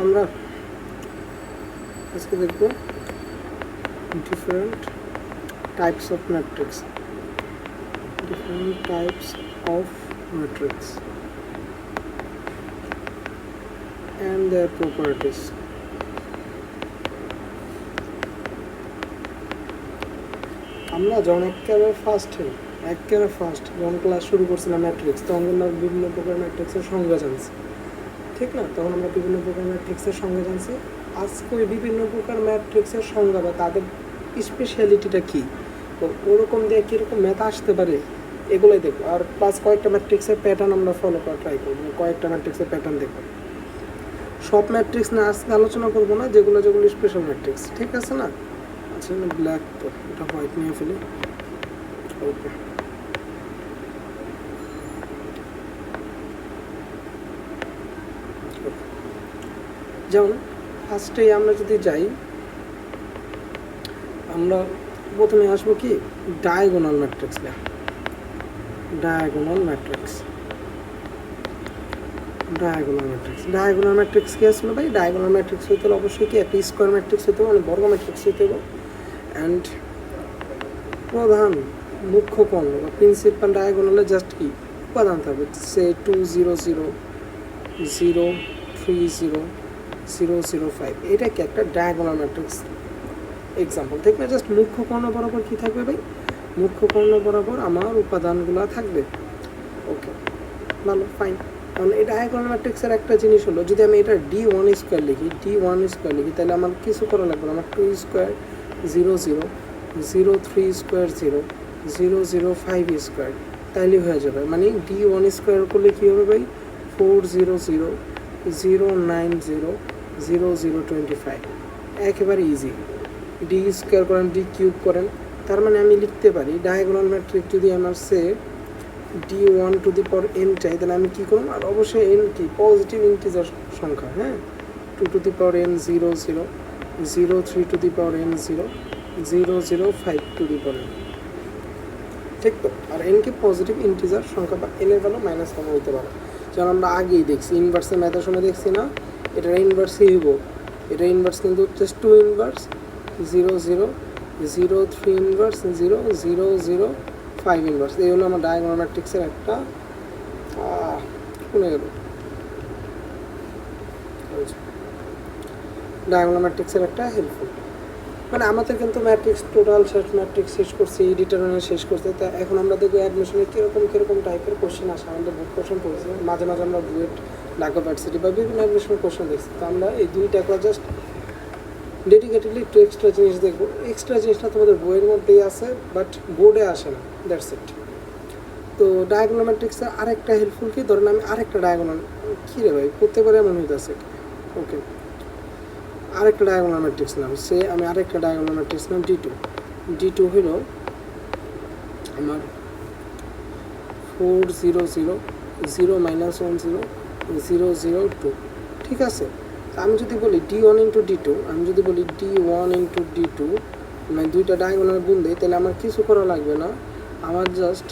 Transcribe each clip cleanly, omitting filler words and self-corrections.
আমরা আজকে দেখব different types of matrix and their properties. আমরা যখন একেবারে ফার্স্ট যখন ক্লাস শুরু করছিলাম ম্যাট্রিক্স, তখন আমরা বিভিন্ন প্রকার ম্যাট্রিক্সের সংজ্ঞা জানছি, ঠিক না? তখন আমরা বিভিন্ন প্রকার ম্যাট্রিক্সের সংজ্ঞা জানছি। আজকে ওই বিভিন্ন প্রকার ম্যাট্রিক্সের সংজ্ঞা বা তাদের স্পেশালিটিটা কী, তো ওরকম দিয়ে কীরকম ম্যাথ আসতে পারে এগুলোই দেখবো। আর প্লাস কয়েকটা ম্যাট্রিক্সের প্যাটার্ন আমরা ফলো করা ট্রাই করবো, কয়েকটা ম্যাট্রিক্সের প্যাটার্ন দেখবো। সব ম্যাট্রিক্স না আজকে আলোচনা করবো না, যেগুলো স্পেশাল ম্যাট্রিক্স, ঠিক আছে না? আচ্ছা, ব্ল্যাক তো এটা হোয়াইট নিয়ে ফেলি। ওকে, যেমন ফার্স্টেই আমরা যদি যাই, আমরা প্রথমে আসবো কি ডায়াগোনাল ম্যাট্রিক্স। ডায়াগোনাল ম্যাট্রিক্স কি আসলে ভাই? ডায়াগোনাল ম্যাট্রিক্স হইতে হলে অবশ্যই কি একটা স্কোয়ার ম্যাট্রিক্স হইতে হবে, মানে বর্গ ম্যাট্রিক্স হইতে হবে। অ্যান্ড প্রধান মুখ্য কর্ণ বা প্রিন্সিপাল ডায়াগোনালে জাস্ট কি উপাদান থাকবে, সে 2 0 0 0 3 0 0 0 5। এটা কি একটা ডায়াগোনাল ম্যাট্রিক্স এক্সাম্পল, ঠিক না? জাস্ট মুখ্য কর্ণ বরাবর কি থাকবে ভাই? মুখ্য কর্ণ বরাবর আমার উপাদানগুলো থাকবে। ওকে, ভালো, ফাইন। কারণ এই ডায়াগোনাল ম্যাট্রিক্সের একটা জিনিস হলো, যদি আমি এটা D1 স্কোয়ার লিখি, তাহলে আমার কিছু করা লাগবে না। আমার 2 স্কোয়ার 0 0 0 3 স্কোয়ার 0 0 0 5 স্কোয়ার, তাইলে হয়ে যাবে। মানে D1 স্কোয়ার করলে কী হবে ভাই? 4 0 0 0 9 0 0 0 25। একেবারে ইজি। ডি স্কোয়ার করেন, ডি কিউব করেন, তার মানে আমি লিখতে পারি ডায়াগোনাল ম্যাট্রিক্স যদি আমার সে D1 two the power n চাই, তাহলে আমি কী করলাম? আর অবশ্যই n কি পজিটিভ ইন্টিজার সংখ্যা, হ্যাঁ। 2 two the power n 0 0 0 3 two the power n 0 0 0 5 two the power n, ঠিক তো? আর n কে পজিটিভ ইন্টিজার সংখ্যা বা n এর ভ্যালু -1 হইতে পারে। যেমন আমরা আগেই দেখছি ইনভার্সের ম্যাথের সময় দেখছি না, এটার ইনভার্সই হইব। এটা ইনভার্স কিন্তু জাস্ট 2 ইনভার্স 0 0 0 3 ইনভার্স 0 0 0 5 ইনভার্স। এই হলো আমার ডায়াগোনাল ম্যাট্রিক্সের একটা শুনে গেল ডায়াগোনাল ম্যাট্রিক্সের একটা হেল্পফুল। মানে আমাদের কিন্তু ম্যাট্রিক্স টোটাল ম্যাট্রিক্স শেষ করছি, ডিটারমিনেন্ট শেষ করছে। তা এখন আমরা দেখবো অ্যাডমিশনে কীরকম টাইপের কোশ্চেন আসে। আমাদের বুক কোশ্চেন পড়েছে, মাঝে মাঝে আমরা বুয়েট, ঢাকা ভার্সিটি বা বিভিন্ন অ্যাডমিশনের কোশ্চেন দেখছি। তো আমরা এই দুইটা জাস্ট ডেডিকেটেডলি একটু এক্সট্রা জিনিস দেখবো। এক্সট্রা জিনিসটা তোমাদের বইয়ের মধ্যেই আছে, বাট বোর্ডে আসে না, দ্যাটস ইট। তো ডায়াগোনাল ম্যাট্রিক্সের আরেকটা হেল্পফুল কি, ধরেন আমি আরেকটা ডায়াগোনাল, কী রে ভাই করতে পারে এমন হইতেছে। ওকে, আরেকটা ডায়াগোনাল ম্যাট্রিক্স নাম, আমি আরেকটা ডায়াগোনাল ম্যাট্রিক্স নাম D2 হলো আমার 4 0 0 0 -1 0 0 0 2, ঠিক আছে? আমি যদি বলি D1 ইন্টু D2, মানে দুইটা ডায়াগোনাল গুণ দিই, তাহলে আমার কিছু করা লাগবে না। আমার জাস্ট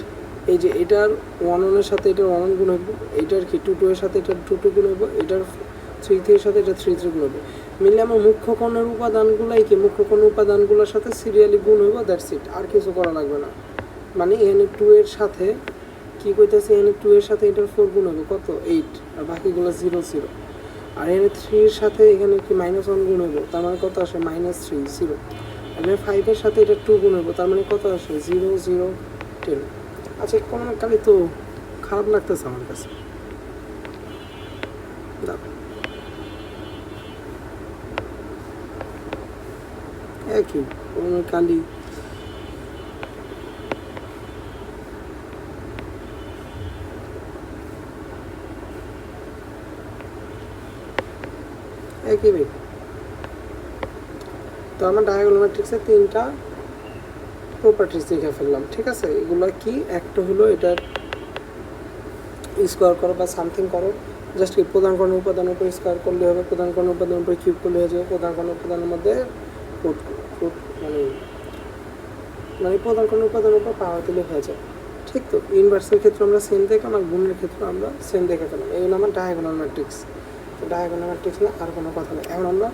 এই যে এটার 1 1 এর সাথে এটার 1 1 গুণ হইব, এটার কি 2 2 এর সাথে এটার 2 2 গুণ হইব, এটার 3 3 এর সাথে এটা 3 3 গুণ হবে। মিললে আমার মুখ্য কর্ণের উপাদানগুলাই কি মুখ্য কর্ণের উপাদানগুলোর সাথে সিরিয়ালি গুণ হইব, দ্যাটস ইট। আর কিছু করা লাগবে না। মানে এখানে 2 এর সাথে কী কইতেছে, এখানে 2 এর সাথে এটার 4 গুণ হবে, কত? 8, আর বাকিগুলো 0 0। আর এখানে 3 এর সাথে এখানে কি -1 গুণ হইব, তার মানে কত আসে? -3 0। এখানে 5 এর সাথে এটা 2 গুণ হইব, তার মানে কত আসে? 0 0 10। আচ্ছা, কোনো কালি তো খারাপ লাগতেছে আমার কাছে। একই কোনো কালি একই ভাই। তো আমার ডায়াগোনাল ম্যাট্রিক্সের 3টা প্রপার্টিস দেখে ফেললাম, ঠিক আছে? এগুলো কি, একটা হলো এটার স্কোয়ার করো বা সামথিং করো, জাস্ট কি প্রধান কর্ণ উপাদানের উপর স্কোয়ার করলে হবে, প্রধান কর্ণ উপাদানের উপর কিউব করলে হয়ে যাবে, প্রধান কর্ণ উপাদানের মধ্যে মানে প্রধান কর্ণ উপাদানের উপর পাওয়ার দিলে হয়ে যায়, ঠিক তো? ইনভার্সের ক্ষেত্রে আমরা সেম দেখলাম, আর গুণের ক্ষেত্রে আমরা সেম দেখে ফেলাম। এই হলো আমার ডায়াগোনাল ম্যাট্রিক্স। ডায়াগোনাল ম্যাট্রিক্স না, আর কোনো কথা নেই। এখন আমরা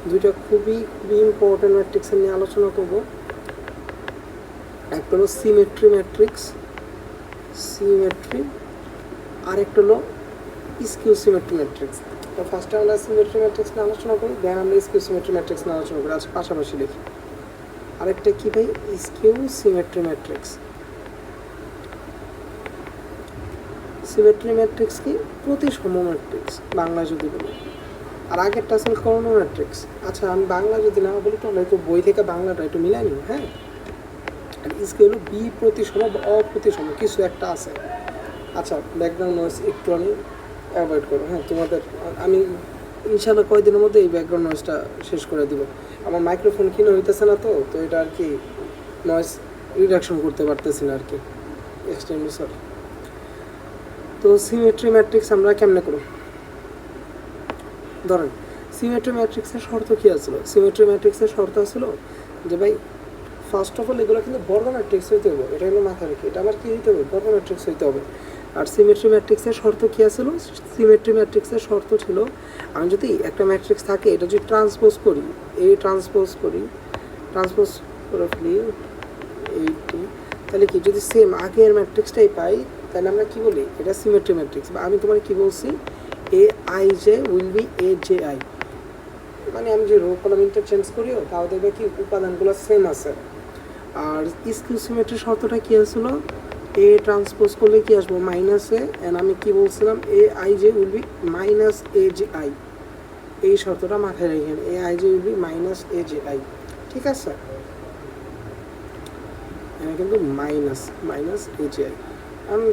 দুইটা খুবই খুবই ইম্পর্টেন্ট ম্যাট্রিক্সের নিয়ে আলোচনা করব। একটা হলো সিমেট্রি ম্যাট্রিক্স, সিমেট্রি, আর একটা হলো স্কিউ সিমেট্রি ম্যাট্রিক্স। তো ফার্স্টে আমরা সিমেট্রি ম্যাট্রিক্স নিয়ে আলোচনা করি, দেন আমরা স্কিউ সিমেট্রি ম্যাট্রিক্স নিয়ে আলোচনা করি। আচ্ছা, পাশাপাশি লিখি। আরেকটা কি ভাই? Skew symmetry matrix. Symmetry matrix কি? প্রতিসম ম্যাট্রিক্স বাংলা যদি বলি। আর আগেরটা আছে কর্ণ ম্যাট্রিক্স। আচ্ছা, আমি বাংলা যদি না বলি তাহলে একটু বই থেকে বাংলাটা একটু মিলাই নিই। হ্যাঁ, আর স্কিউ হলো বি প্রতিসম বা অপ্রতিসম কিছু একটা আছে। আচ্ছা, ব্যাকগ্রাউন্ড নয়েজ একটু আমি অ্যাভয়েড করবো। হ্যাঁ, তোমাদের আমি ইনশাল্লাহ কয়েকদিনের মধ্যে এই ব্যাকগ্রাউন্ড নয়েজটা শেষ করে দিব। আমার মাইক্রোফোন কিনে হইতেছে না, তো এটা আর কি নয়েজ রিডাকশন করতে পারতেছি না আর কি, এক্সট্রিমলি সরি। তো সিমেট্রি ম্যাট্রিক্স আমরা কেমনে করব? ধরেন সিমেট্রি ম্যাট্রিক্সের শর্ত কী আসলো? সিমেট্রি ম্যাট্রিক্সের শর্ত আসলো যে ভাই ফার্স্ট অফ অল এগুলো কিন্তু বর্গ ম্যাট্রিক্স হইতে হবে। এটা হলো মাথায় রেখে, এটা আবার কী হইতে হবে? বর্গ ম্যাট্রিক্স হইতে হবে। আর সিমেট্রি ম্যাট্রিক্সের শর্ত কী আসলো? সিমেট্রি ম্যাট্রিক্সের শর্ত ছিল আমি যদি একটা ম্যাট্রিক্স থাকে এটা যদি ট্রান্সপোজ করি, ট্রান্সপোজ করে ফেলি এইটি, তাহলে কি যদি সেম আগের ম্যাট্রিক্সটাই পাই তাহলে আমরা কি বলি? এটা সিমেট্রি ম্যাট্রিক্স। বা আমি তোমার কি বলছি, A I J will be A J I, মানে আমি যে রো কলাম ইন্টারচেঞ্জ করিও তাও দেখবে কি উপাদানগুলো সেম আছে। আর স্কিউ সিমেট্রির শর্তটা কি আসলো? এ ট্রান্সপোজ করলে কি আসবো? মাইনাস এ, এন্ড আমি কি বলছিলাম? A I J will be minus A J I. এই শর্তটা মাথায় রেখেন, A I J will be minus A J I. ঠিক আছে, কিন্তু মাইনাস এ জে আই। আমি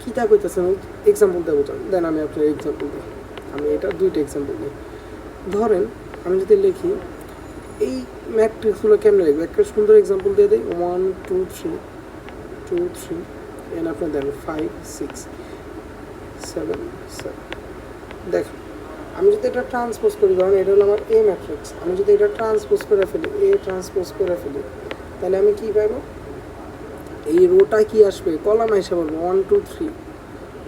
কীটা কইতেছেন এক্সাম্পল দেবো, দেন আমি আপনার এক্সাম্পল দিই। আমি এটা দুইটা এক্সাম্পল দিই। ধরেন আমি যদি লিখি এই ম্যাট্রিক্সগুলো কেমনে লিখবো, একটা সুন্দর এক্সাম্পল দিয়ে দিই। 1 2 3 2 3 এন আপনার দেন 5 6 7 7। দেখেন আমি যদি এটা ট্রান্সপোজ করি, ধরেন এটা হলো আমার এ ম্যাট্রিক্স, আমি যদি এটা ট্রান্সপোজ করে ফেলি, এ ট্রান্সপোজ করে ফেলি, তাহলে আমি কী পাবো? এই রোটা কি আসবে? কলাম হিসেবে বলবো 1 2 3।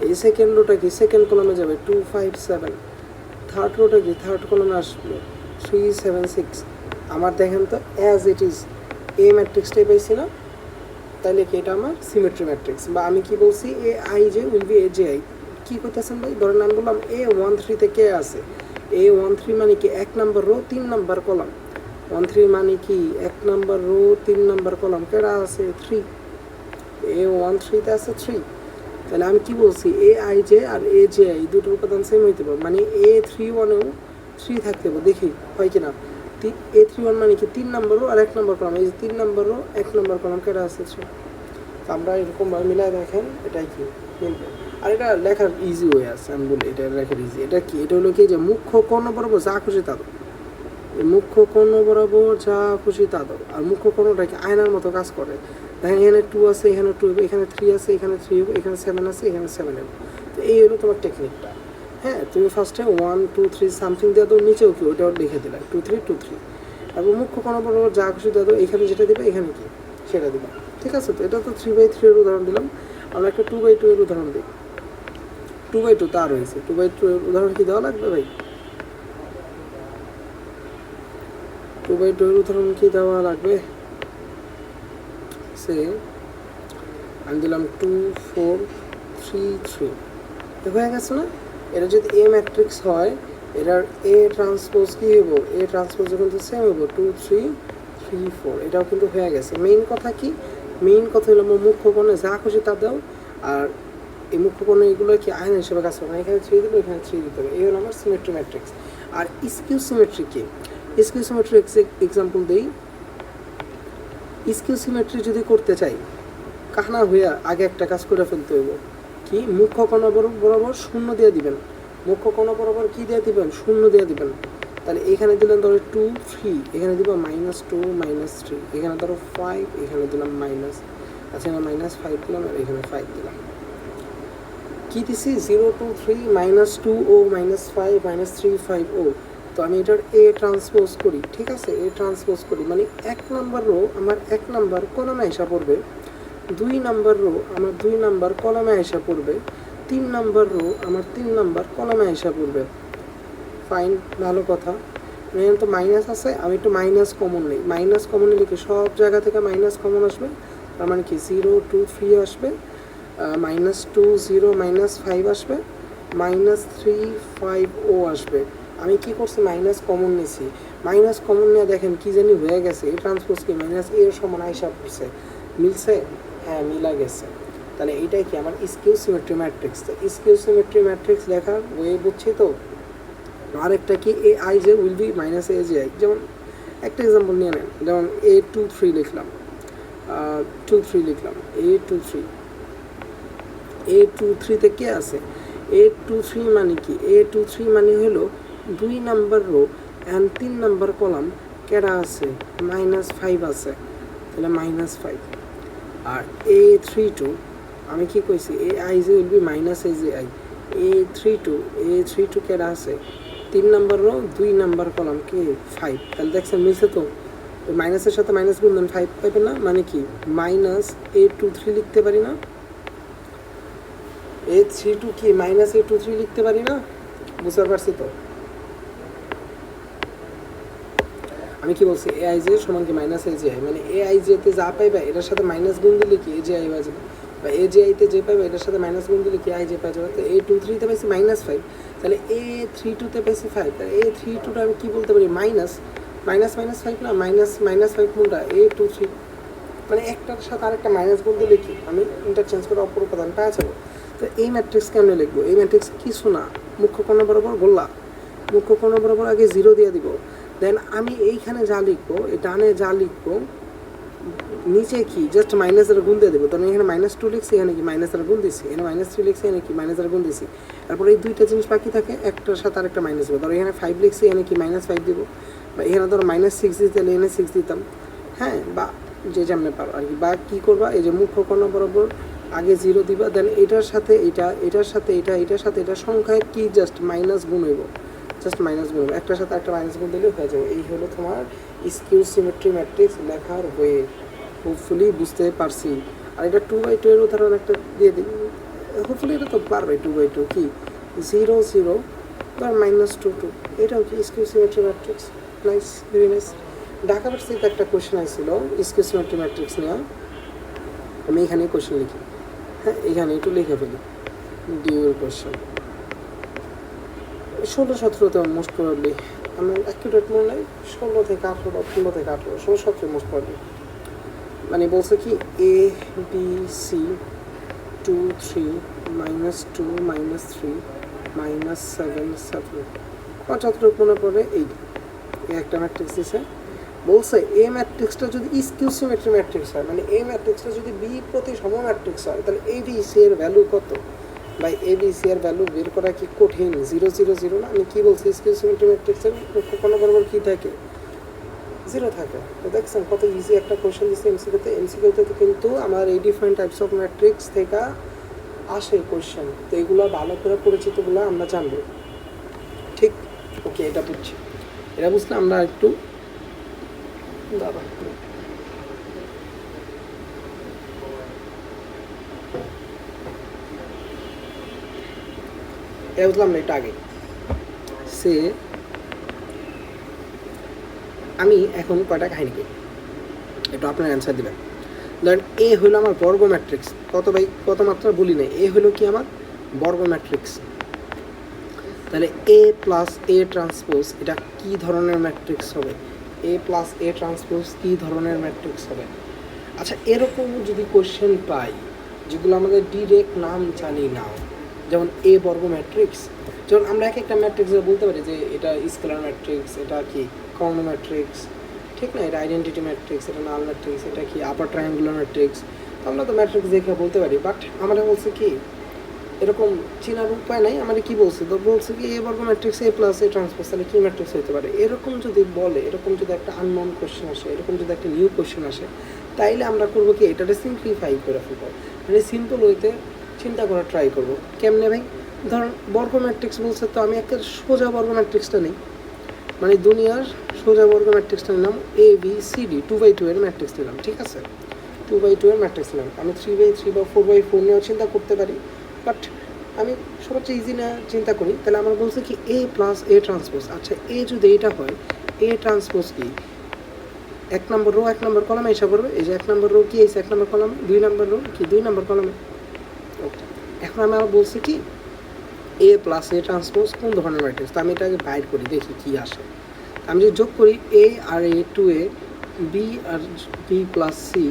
এই সেকেন্ড রোটা কি? সেকেন্ড কলামে যাবে 2 5 7। থার্ড রোটা কি? থার্ড কলামে আসবে 3 7 6। আমার দেখেন তো অ্যাজ ইট ইজ এ ম্যাট্রিক্সটাই পাইছি না? তাহলে কি এটা আমার সিমেট্রি ম্যাট্রিক্স। বা আমি কি বলছি? A I J will be A J I. কী করতেছেন ভাই? ধরেন আমি বললাম এ 1 3 কে আছে। এ 1 3 মানে কি? 1 নম্বর রো 3 নম্বর কলাম। 1 3 মানে কি? 1 নম্বর রো 3 নম্বর কলাম। কেডা আছে? 3। এ 1 3 আছে 3। তাহলে আমি কি বলছি? এ আই জে আর এ জে আই দুটোর উপাদান সেম হইতে পারে, মানে এ 3 1এও 3 থাকতে হবে। দেখি হয় কিনা। এ 3 1 মানে কি? 3 নম্বর রো আর 1 নম্বর কলাম। এই যে 3 নম্বর রো 1 নম্বর কলাম কেটে আসছে। তো আমরা এরকমভাবে মিলাই দেখেন এটাই কি মিলবে। আর এটা লেখার ইজি হয়ে আছে, আমি বলি এটা লেখার ইজি। এটা কি? এটা হলো কি যে মুখ্য কর্ণ বরাবর যা খুশি তা দাও। মুখ্য কর্ণ বরাবর যা খুশি তা দাও। আর মুখ্য কর্ণটা কি আয়নার মতো কাজ করে। দেখেন এখানে 2 আছে, এখানে 2 হবে, এখানে 3 আছে, এখানে 3 হবে, এখানে 7 আছে, এখানে 7 হবে। তো এই হলো তোমার টেকনিকটা। হ্যাঁ, তুমি ফার্স্টে 1 2 3 সামথিং দিয়ে দাও, নিচেও কি ওইটাও লিখে দিলা 2 3 2 3। এবং মুখ্য কর্ণ বরাবর যা খুশি দিয়ে দাও, এখানে যেটা দিবে এখানে কি সেটা দিবা। ঠিক আছে, তো এটা তো 3/3 এর উদাহরণ দিলাম। আমরা একটা 2/2 এর উদাহরণ দিই। 2/2 তার হয়েছে। 2/2 এর উদাহরণ কি দেওয়া লাগবে ভাই? 2/2 এর উদাহরণ কি দেওয়া লাগবে? সে আমি দিলাম 2 4 3 3। হয়ে গেছে না? এটা যদি এ ম্যাট্রিক্স হয়, এটার এ ট্রান্সপোজ কি হইব? এ ট্রান্সপোজ কিন্তু সেম হইব 2 3 3 4। এটাও কিন্তু হয়ে গেছে। মেইন কথা কি? মেইন কথা হলো মুখ্য কোণে যা খুশি তা দাও। আর এই মুখ্য কোণে এগুলো কি আয়না হিসেবে কাজ করে না? এখানে 3 দিলে এখানে 3 দিতে হবে। এই হলো আমার সিমেট্রি ম্যাট্রিক্স। আর স্কিউ সিমেট্রি কি? স্কিউ সিমেট্রি এক্সাম্পল দিই। স্কিউ সিমেট্রি যদি করতে চাই, কাহনা হইয়া আগে একটা কাজ করে ফেলতে হইব কি? মুখ্য কোণ বরাবর শূন্য দিয়ে দিবেন। মুখ্য কোণ বরাবর কি দিয়ে দিবেন? শূন্য দিয়ে দিবেন। তাহলে এখানে দিলেন ধরো 2 3, এখানে দিব -2 -3, এখানে ধরো 5, এখানে দিলাম মাইনাস, আচ্ছা এখানে -5 দিলাম আর এখানে 5 দিলাম। কি দিছি? 0 2 3 -2 ও -5 -3 5 ও। তো আমি এটার এ ট্রান্সপোজ করি। ঠিক আছে, এ ট্রান্সপোজ করি মানে 1 নাম্বার রো আমার 1 নাম্বার কলামে আইসা পড়বে, 2 নাম্বার রো আমার 2 নাম্বার কলামে আইসা পড়বে, 3 নাম্বার রো আমার 3 নাম্বার কলামে আইসা পড়বে। ফাইন, ভালো কথা। এখানে তো মাইনাস আছে, আমি একটু মাইনাস কমন নেই। মাইনাস কমন নিলে কি সব জায়গা থেকে মাইনাস কমন আসবে, তার মানে কি 0 2 3 আসবে, -2 0 -5 আসবে, -3 5 ও আসবে। আমি কি করছি, মাইনাস কমন নিয়েছি। মাইনাস কমন নিয়ে দেখেন কি জানি হয়ে গেছে, এই ট্রান্সপোজ কি মাইনাস এর সমান আইসা পড়ছে, মিলছে? হ্যাঁ, মিলা গেছে। তাহলে এইটাই কি আমার স্কিউ সিমেট্রি ম্যাট্রিক্স। তো স্কিউ সিমেট্রি ম্যাট্রিক্স লেখার ওয়ে বুঝছি তো। আরেকটা কি, A I J will be minus A J I. যেমন একটা এক্সাম্পল নিয়ে নেন, যেমন A23 লিখলাম, 23 লিখলাম, A23 কে আছে, A23 মানে কি, A23 মানে হলো 2 number rho and 3 number column কেডা আছে, -5 আছে, তাহলে -5। আর A32 আমি কি কইছি, এ I J will be minus A J I. A32 কেডা আছে, 3 নাম্বার রো 2 নাম্বার কলাম কে 5। তাহলে দেখছেন মিলছে তো, মাইনাসের সাথে মাইনাস গুণ 5 পাইবেন না, মানে কি -A23 লিখতে পারি না, A32 কি -A23 লিখতে পারি না? বুঝতে পারছি তো। আমি কি বলছি, এ আই জে সমান কি মাইনাস এ জে আই, মানে এ আই জে তে যা পাইবা এটার সাথে মাইনাস গুণ দিলে কি এ জে আই হয়ে যাবে, বা এ জে আই তে যে পাইবা এটার সাথে মাইনাস গুণ দিলে কি আই জে পাওয়া যাবে। তো A23 তে পাইছি -5, তাহলে A32 তে পাইছি 5, তাহলে A32 টা আমি কি বলতে পারি, মাইনাস 5 না, -5 কোনটা, A23, মানে একটার সাথে আরেকটা মাইনাস গুণ দিলে কি আমি ইন্টারচেঞ্জ করে অপর উপাদান পাওয়া যাবো। তো এই ম্যাট্রিক্স কেমনে লিখবো, এই ম্যাট্রিক্স কিছু না, মুখ্য কর্ণ বরাবর গোল্লা, মুখ্য কর্ণ বরাবর আগে 0 দিয়ে দিব, দেন আমি এইখানে যা লিখবো, এই ডানে যা লিখবো, নিচে কি জাস্ট মাইনাসের গুণ দিয়ে দেবো। তখন এখানে -2 লিখছি, এখানে কি মাইনাসের গুণ দিচ্ছি, এখানে -3 লিখছি, এখানে কি মাইনাসের গুণ দিচ্ছি। তারপরে এই দুইটা জিনিস বাকি থাকে, একটার সাথে আরেকটা মাইনাস দেবো। ধরো এখানে 5 লিখছি, এখানে কি -5 দিব, বা এখানে ধরো -6 দিতে, এখানে 6 দিতাম, হ্যাঁ, বা যে যেমনে পারো আর কি। বা কী করবা, এই যে মুখ্য কর্ণ বরাবর আগে 0 দিবা, দেন এটার সাথে এটা, এটার সাথে এটা, এটার সাথে এটা সংখ্যায় কি জাস্ট মাইনাস গুণ হইব, জাস্ট মাইনাস গুণ, একটার সাথে একটা মাইনাস গুণ দিলেও হয়ে যাবে। এই হলো তোমার স্কিউ সিমেট্রি ম্যাট্রিক্স লেখার ওয়ে। হোপফুলি বুঝতে পারছি। আর এটা 2/2 এর উদাহরণ একটা দিয়ে দিই, হোপফুলি এটা তো পারবে। 2/2 কি 0 0 বা -2 2, এটাও কি skew symmetry matrix. Nice, very nice. Dhaka ভার্সিটিতে একটা কোয়েশ্চেন আসছিল স্কিউ সিমেট্রি ম্যাট্রিক্স নিয়ে, আমি এখানে কোয়েশ্চেন লিখি, হ্যাঁ এখানে একটু লিখে ফেলি ডিউর কোয়েশ্চেন 16-17 মোস্ট প্রবাবলি, আমার অ্যাকুরেট মনে নাই, 16 থেকে 18, 15 থেকে 18, 16-17 মোস্ট প্রবাবলি। মানে বলছে কি A B C 2 3 -2 -3 -7 7, যতটুকু মনে পড়ে এই একটা ম্যাট্রিক্স দিছে। বলছে এ ম্যাট্রিক্সটা যদি স্কিউ সিমেট্রি ম্যাট্রিক্স হয়, মানে এই ম্যাট্রিক্সটা যদি বি প্রতি সম ম্যাট্রিক্স হয়, তাহলে এ বি সি এর ভ্যালু কত? ভাই এ বি সি এর ভ্যালু বের করা কি কঠিন? 0 0 0 না। আমি কি বলছি, স্কিউ সিমেট্রি ম্যাট্রিক্সের কোনো বরাবর কি থাকে, 0 থাকে। তো দেখছেন কত ইজি একটা কোয়েশ্চেন দিচ্ছে এমসিকিউতে। এমসিকিউতে কিন্তু আমার এই ডিফারেন্ট টাইপস অফ ম্যাট্রিক্স থেকে আসে কোয়েশ্চেন, তো এগুলো ভালো করে পরিচিতগুলো আমরা জানবো, ঠিক? ওকে, এটা বুঝছি। এটা বুঝলে আমরা একটু দাঁড়া, এটা বুঝলাম না, এটা আগে সে আমি এখন কয়টা কাহিনী করি, একটু আপনার অ্যান্সার দেবেন। ধরেন এ হলো আমার বর্গ ম্যাট্রিক্স, কত মাত্রা বলি নাই, এ হলো কি আমার বর্গ ম্যাট্রিক্স। তাহলে এ প্লাস এ ট্রান্সপোজ এটা কি ধরনের ম্যাট্রিক্স হবে, এ প্লাস এ ট্রান্সপোজ কি ধরনের ম্যাট্রিক্স হবে? আচ্ছা, এরকম যদি কোশ্চেন পাই যেগুলো আমাদের ডিরেক্ট নাম জানি না, যেমন এ বর্গ ম্যাট্রিক্স, যেমন আমরা এক একটা ম্যাট্রিক্সে বলতে পারি যে এটা স্কেলার ম্যাট্রিক্স, এটা কি কর্ণ ম্যাট্রিক্স, ঠিক না, এটা আইডেন্টিটি ম্যাট্রিক্স, এটা নাল ম্যাট্রিক্স, এটা কি আপার ট্রায়াঙ্গুলার ম্যাট্রিক্স। তো আমরা তো ম্যাট্রিক্স দেখে বলতে পারি, বাট আমরা বলছি কি এরকম চেনার উপায় নাই। আমাদের কি বলছে, তো বলছে কি এ বর্গ ম্যাট্রিক্স এ প্লাস এ ট্রান্সপোজ, তাহলে কি ম্যাট্রিক্স হতে পারে? এরকম যদি বলে, এরকম যদি একটা আননোন কোশ্চেন আসে, এরকম যদি একটা নিউ কোশ্চেন আসে, তাইলে আমরা করবো কি এটাকে সিম্পলিফাই করে ফেলবো, মানে সিম্পল হইতে চিন্তা করার ট্রাই করবো। কেমনে ভাই? ধরুন বর্গ ম্যাট্রিক্স বলছে, তো আমি একটা সোজা বর্গ ম্যাট্রিক্সটা নিই, মানে দুনিয়ার সোজা বর্গ ম্যাট্রিক্সটা নিলাম, এ বি সি ডি 2/2 এর ম্যাট্রিক্স নিলাম, ঠিক আছে, 2/2 এর ম্যাট্রিক্স নিলাম। আমি 3/3 বা 4/4 নিয়েও চিন্তা করতে পারি, বাট আমি সবচেয়ে ইজি না চিন্তা করি, তাহলে আমরা বলছি কি এ প্লাস এ ট্রান্সপোজ। আচ্ছা এ যদি এইটা হয়, এ ট্রান্সপোজ কি 1 নম্বর রো 1 নম্বর কলামে এসে পড়বে। এই যে 1 নম্বর রো কি আছে 1 নম্বর কলামে, 2 নম্বর রো কি 2 নম্বর কলামে। ওকে, এখন আমরা বলছি কি এ প্লাস এ ট্রান্সপোজ কোন ধরনের ম্যাট্রিক্স। তো আমি এটাকে বাইর করি, দেখি কি আসে। আমি যদি যোগ করি এ আর A two A, B R B plus C,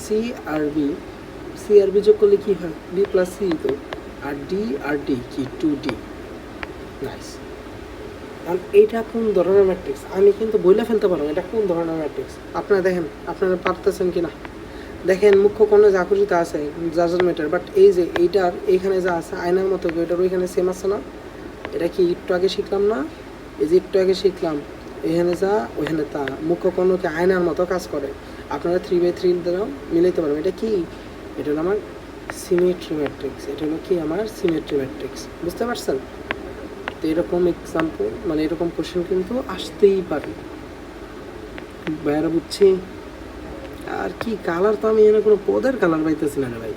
C R B, C R B যোগ করলে কী হয় বি প্লাস সি, তো আর ডি কি 2D। নাইস। আর এইটা কোন ধরনের ম্যাট্রিক্স আমি কিন্তু বইলে ফেলতে পারবো এটা কোন ধরনের ম্যাট্রিক্স। আপনারা দেখেন, আপনারা পারতেছেন কি না দেখেন। মুখ্য কোণে যা খুশি তা আছে, জাজার ম্যাটার, বাট এই যে এইটার এইখানে যা আছে আয়নার মতো এটার ওইখানে সেম আছে না। এটা কি একটু আগে শিখলাম না, এই যে একটু আগে শিখলাম এখানে যা ওইখানে তা, মুখ্য কোণকে আয়নার মতো কাজ করে। আপনারা 3/3 দ্বারাও মিলাইতে পারবেন। এটা কি, এটা হলো আমার সিমেট্রি ম্যাট্রিক্স। এটা হলো কি আমার সিমেট্রি ম্যাট্রিক্স, বুঝতে পারছেন? তো এরকম এক্সাম্পল মানে এরকম কোশ্চেন কিন্তু আসতেই পারে, বাইরে বুঝছি। আর কি কালার, তো আমি এখানে কোনো পদের কালার পাইতেছি না রে ভাই,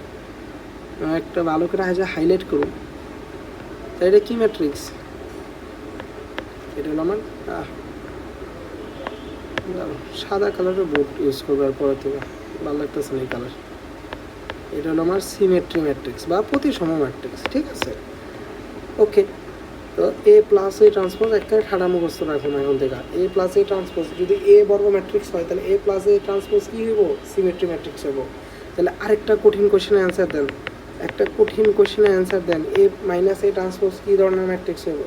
একটা ভালো করে হাইলাইট করুন। তাই এটা কি ম্যাট্রিক্স, এটা হলো আমার সাদা কালারের বোর্ড ইউজ করবো আর পরে থেকে, ভালো লাগতেছে না এই কালার। এটা হলো আমার সিমেট্রি ম্যাট্রিক্স বা প্রতিসম ম্যাট্রিক্স, ঠিক আছে? ওকে, তো এ প্লাস এ ট্রান্সপোজ একটা ঠাডা মুখস্থ রাখুন এখন থেকে। এ প্লাস এ ট্রান্সপোজ যদি এ বর্গ ম্যাট্রিক্স হয়, তাহলে এ প্লাস এ ট্রান্সপোজ কী হইব, সিমেট্রি ম্যাট্রিক্স হইব। তাহলে আরেকটা কঠিন কোশ্চেনের অ্যান্সার দেন, একটা কঠিন কোশ্চেনের অ্যান্সার দেন। এ মাইনাস এ ট্রান্সপোজ কী ধরনের ম্যাট্রিক্স হইব,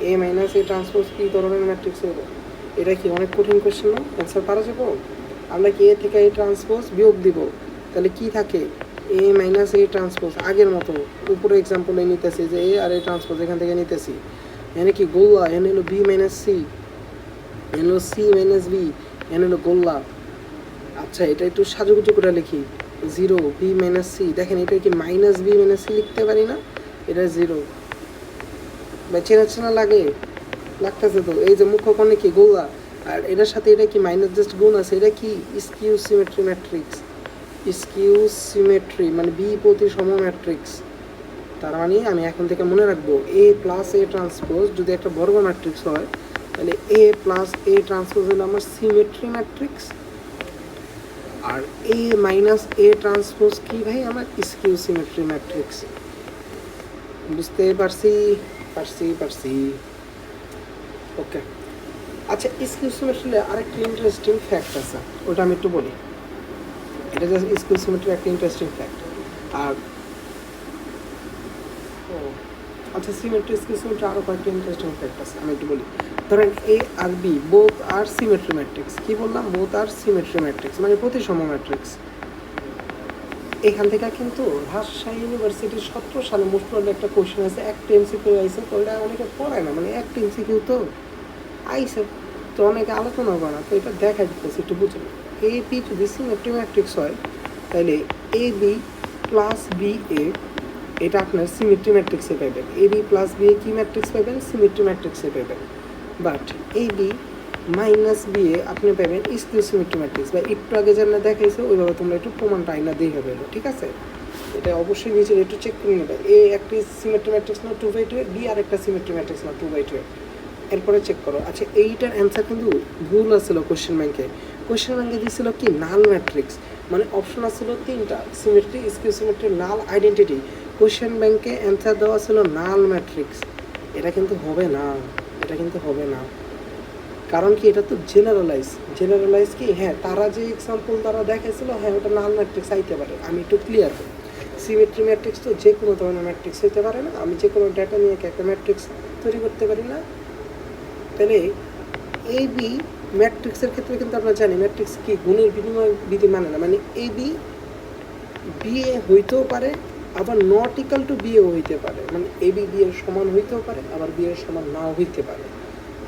এ মাইনাস এ ট্রান্সপোজ কী ধরনের ম্যাট্রিক্স হইব। এটা কি অনেক কঠিন কোশ্চেন না? অ্যান্সার পারা যাবো? আমরা কি এ থেকে এ ট্রান্সপোজ বিয়োগ দিব, তাহলে কি থাকে এ মাইনাস এ ট্রান্সপোজ আগের মতো উপরে এক্সাম্পলে নিতেছি যে এ আর এ ট্রান্সপোজ এখান থেকে নিতেছি। এনে কি গোল্লা, এনে হলো বি মাইনাস সি, এনে হলো সি মাইনাস বি, এনে হলো গোল্লা। আচ্ছা এটা একটু সাজুগুজু করে লিখি, 0 বি মাইনাস সি। দেখেন এটা কি মাইনাস বি মাইনাস সি লিখতে পারি না, এটা 0 বা চেনা চেনা লাগে, লাগতেছে তো। এই যে মুখ্য কোণে কি গোল্লা, আর এটার সাথে এটা কি মাইনাস জাস্ট গুণ আছে, এটা কি skew symmetry matrix. Skew symmetry মানে বি প্রতিসম ম্যাট্রিক্স। তার মানে আমি এখন থেকে মনে রাখবো এ প্লাস এ ট্রান্সপোজ যদি একটা বর্গ ম্যাট্রিক্স হয়, তাহলে এ প্লাস এ ট্রান্সপোজ হলো আমার সিমেট্রি ম্যাট্রিক্স, আর এ মাইনাস এ ট্রান্সপোজ কি ভাই আমার স্কিউ সিমেট্রি ম্যাট্রিক্স। বুঝতে পারছি পারছি পারছি ওকে। আচ্ছা স্কিউ সিমেট্রির আরেকটা ইন্টারেস্টিং ফ্যাক্ট আছে, ওটা আমি একটু বলি। এটা জাস্ট স্কিউ সিমেট্রির একটা ইন্টারেস্টিং ফ্যাক্ট। আর আচ্ছা সিমেট্রি স্কিউ সিমেট্রি আরও কয়েকটা ইন্টারেস্টিং ফ্যাক্ট আছে, আমি একটু বলি। ধরেন এ আর বি বোথ আর সিমেট্রি ম্যাট্রিক্স। কি বললাম, বোথ আর সিমেট্রি ম্যাট্রিক্স মানে প্রতিসম ম্যাট্রিক্স। এখান থেকে কিন্তু রাজশাহী ইউনিভার্সিটির 17 সালে মোস্ট প্রবলি একটা কোশ্চেন আছে, একটা এমসিকিউ আইসে, তো ওটা অনেকে পড়ায় না, মানে একটা এমসিকিউ তো আইসে, তো অনেকে আলোচনা করে না, তো এটা দেখা দিতেছে একটু বুঝুন। এ বি যদি সিমেট্রি ম্যাট্রিক্স হয়, তাহলে A B plus B A এটা আপনার সিমেট্রি ম্যাট্রিক্সে পাবেন। A B plus B A কী ম্যাট্রিক্স পাবেন, সিমেট্রি ম্যাট্রিক্সে পাবেন। But A B minus B A আপনি পাবেন স্কিউ সিমেট্রি ম্যাট্রিক্স, বা একটু আগে যেমন দেখাইছে ওইভাবে তোমরা একটু প্রমাণটা আইনা দেখে পেলো, ঠিক আছে? এটা অবশ্যই নিজের একটু চেক করে নেবে। এ একটি সিমেট্রি ম্যাট্রিক্স না 2/2, বি আর একটা সিমেট্রি ম্যাট্রিক্স না 2/2, এরপরে চেক করো। আচ্ছা এইটার অ্যান্সার কিন্তু ভুল আসছিল কোশ্চেন ব্যাংকে। কোশ্চেন ব্যাংকে দিয়েছিল কি নাল ম্যাট্রিক্স, মানে অপশন আসছিল 3টা, সিমেট্রি, স্কিউ সিমেট্রি, নাল, আইডেন্টিটি। কোশ্চেন ব্যাংকে অ্যান্সার দেওয়া ছিল নাল ম্যাট্রিক্স। এটা কিন্তু হবে না, এটা কিন্তু হবে না, কারণ কি এটা তো জেনারেলাইজ কি, হ্যাঁ তারা যে এক্সাম্পল তারা দেখাইছিল, হ্যাঁ ওটা নাল ম্যাট্রিক্স আইতে পারে। আমি একটু ক্লিয়ার করি, সিমেট্রি ম্যাট্রিক্স তো যে কোনো ধরনের ম্যাট্রিক্স হইতে পারে না। আমি যে কোনো ডেটা নিয়ে একটা ম্যাট্রিক্স তৈরি করতে পারি না। তাহলে এই বি ম্যাট্রিক্সের ক্ষেত্রে কিন্তু আমরা জানি ম্যাট্রিক্স কি গুণের বিনিময় বিধি মানে না, মানে এই বি বিএ হইতেও পারে, আবার নট ইকাল টু বিএও হইতে পারে, মানে এ বি বি এর সমান হইতেও পারে, আবার বি এর সমান নাও হইতে পারে,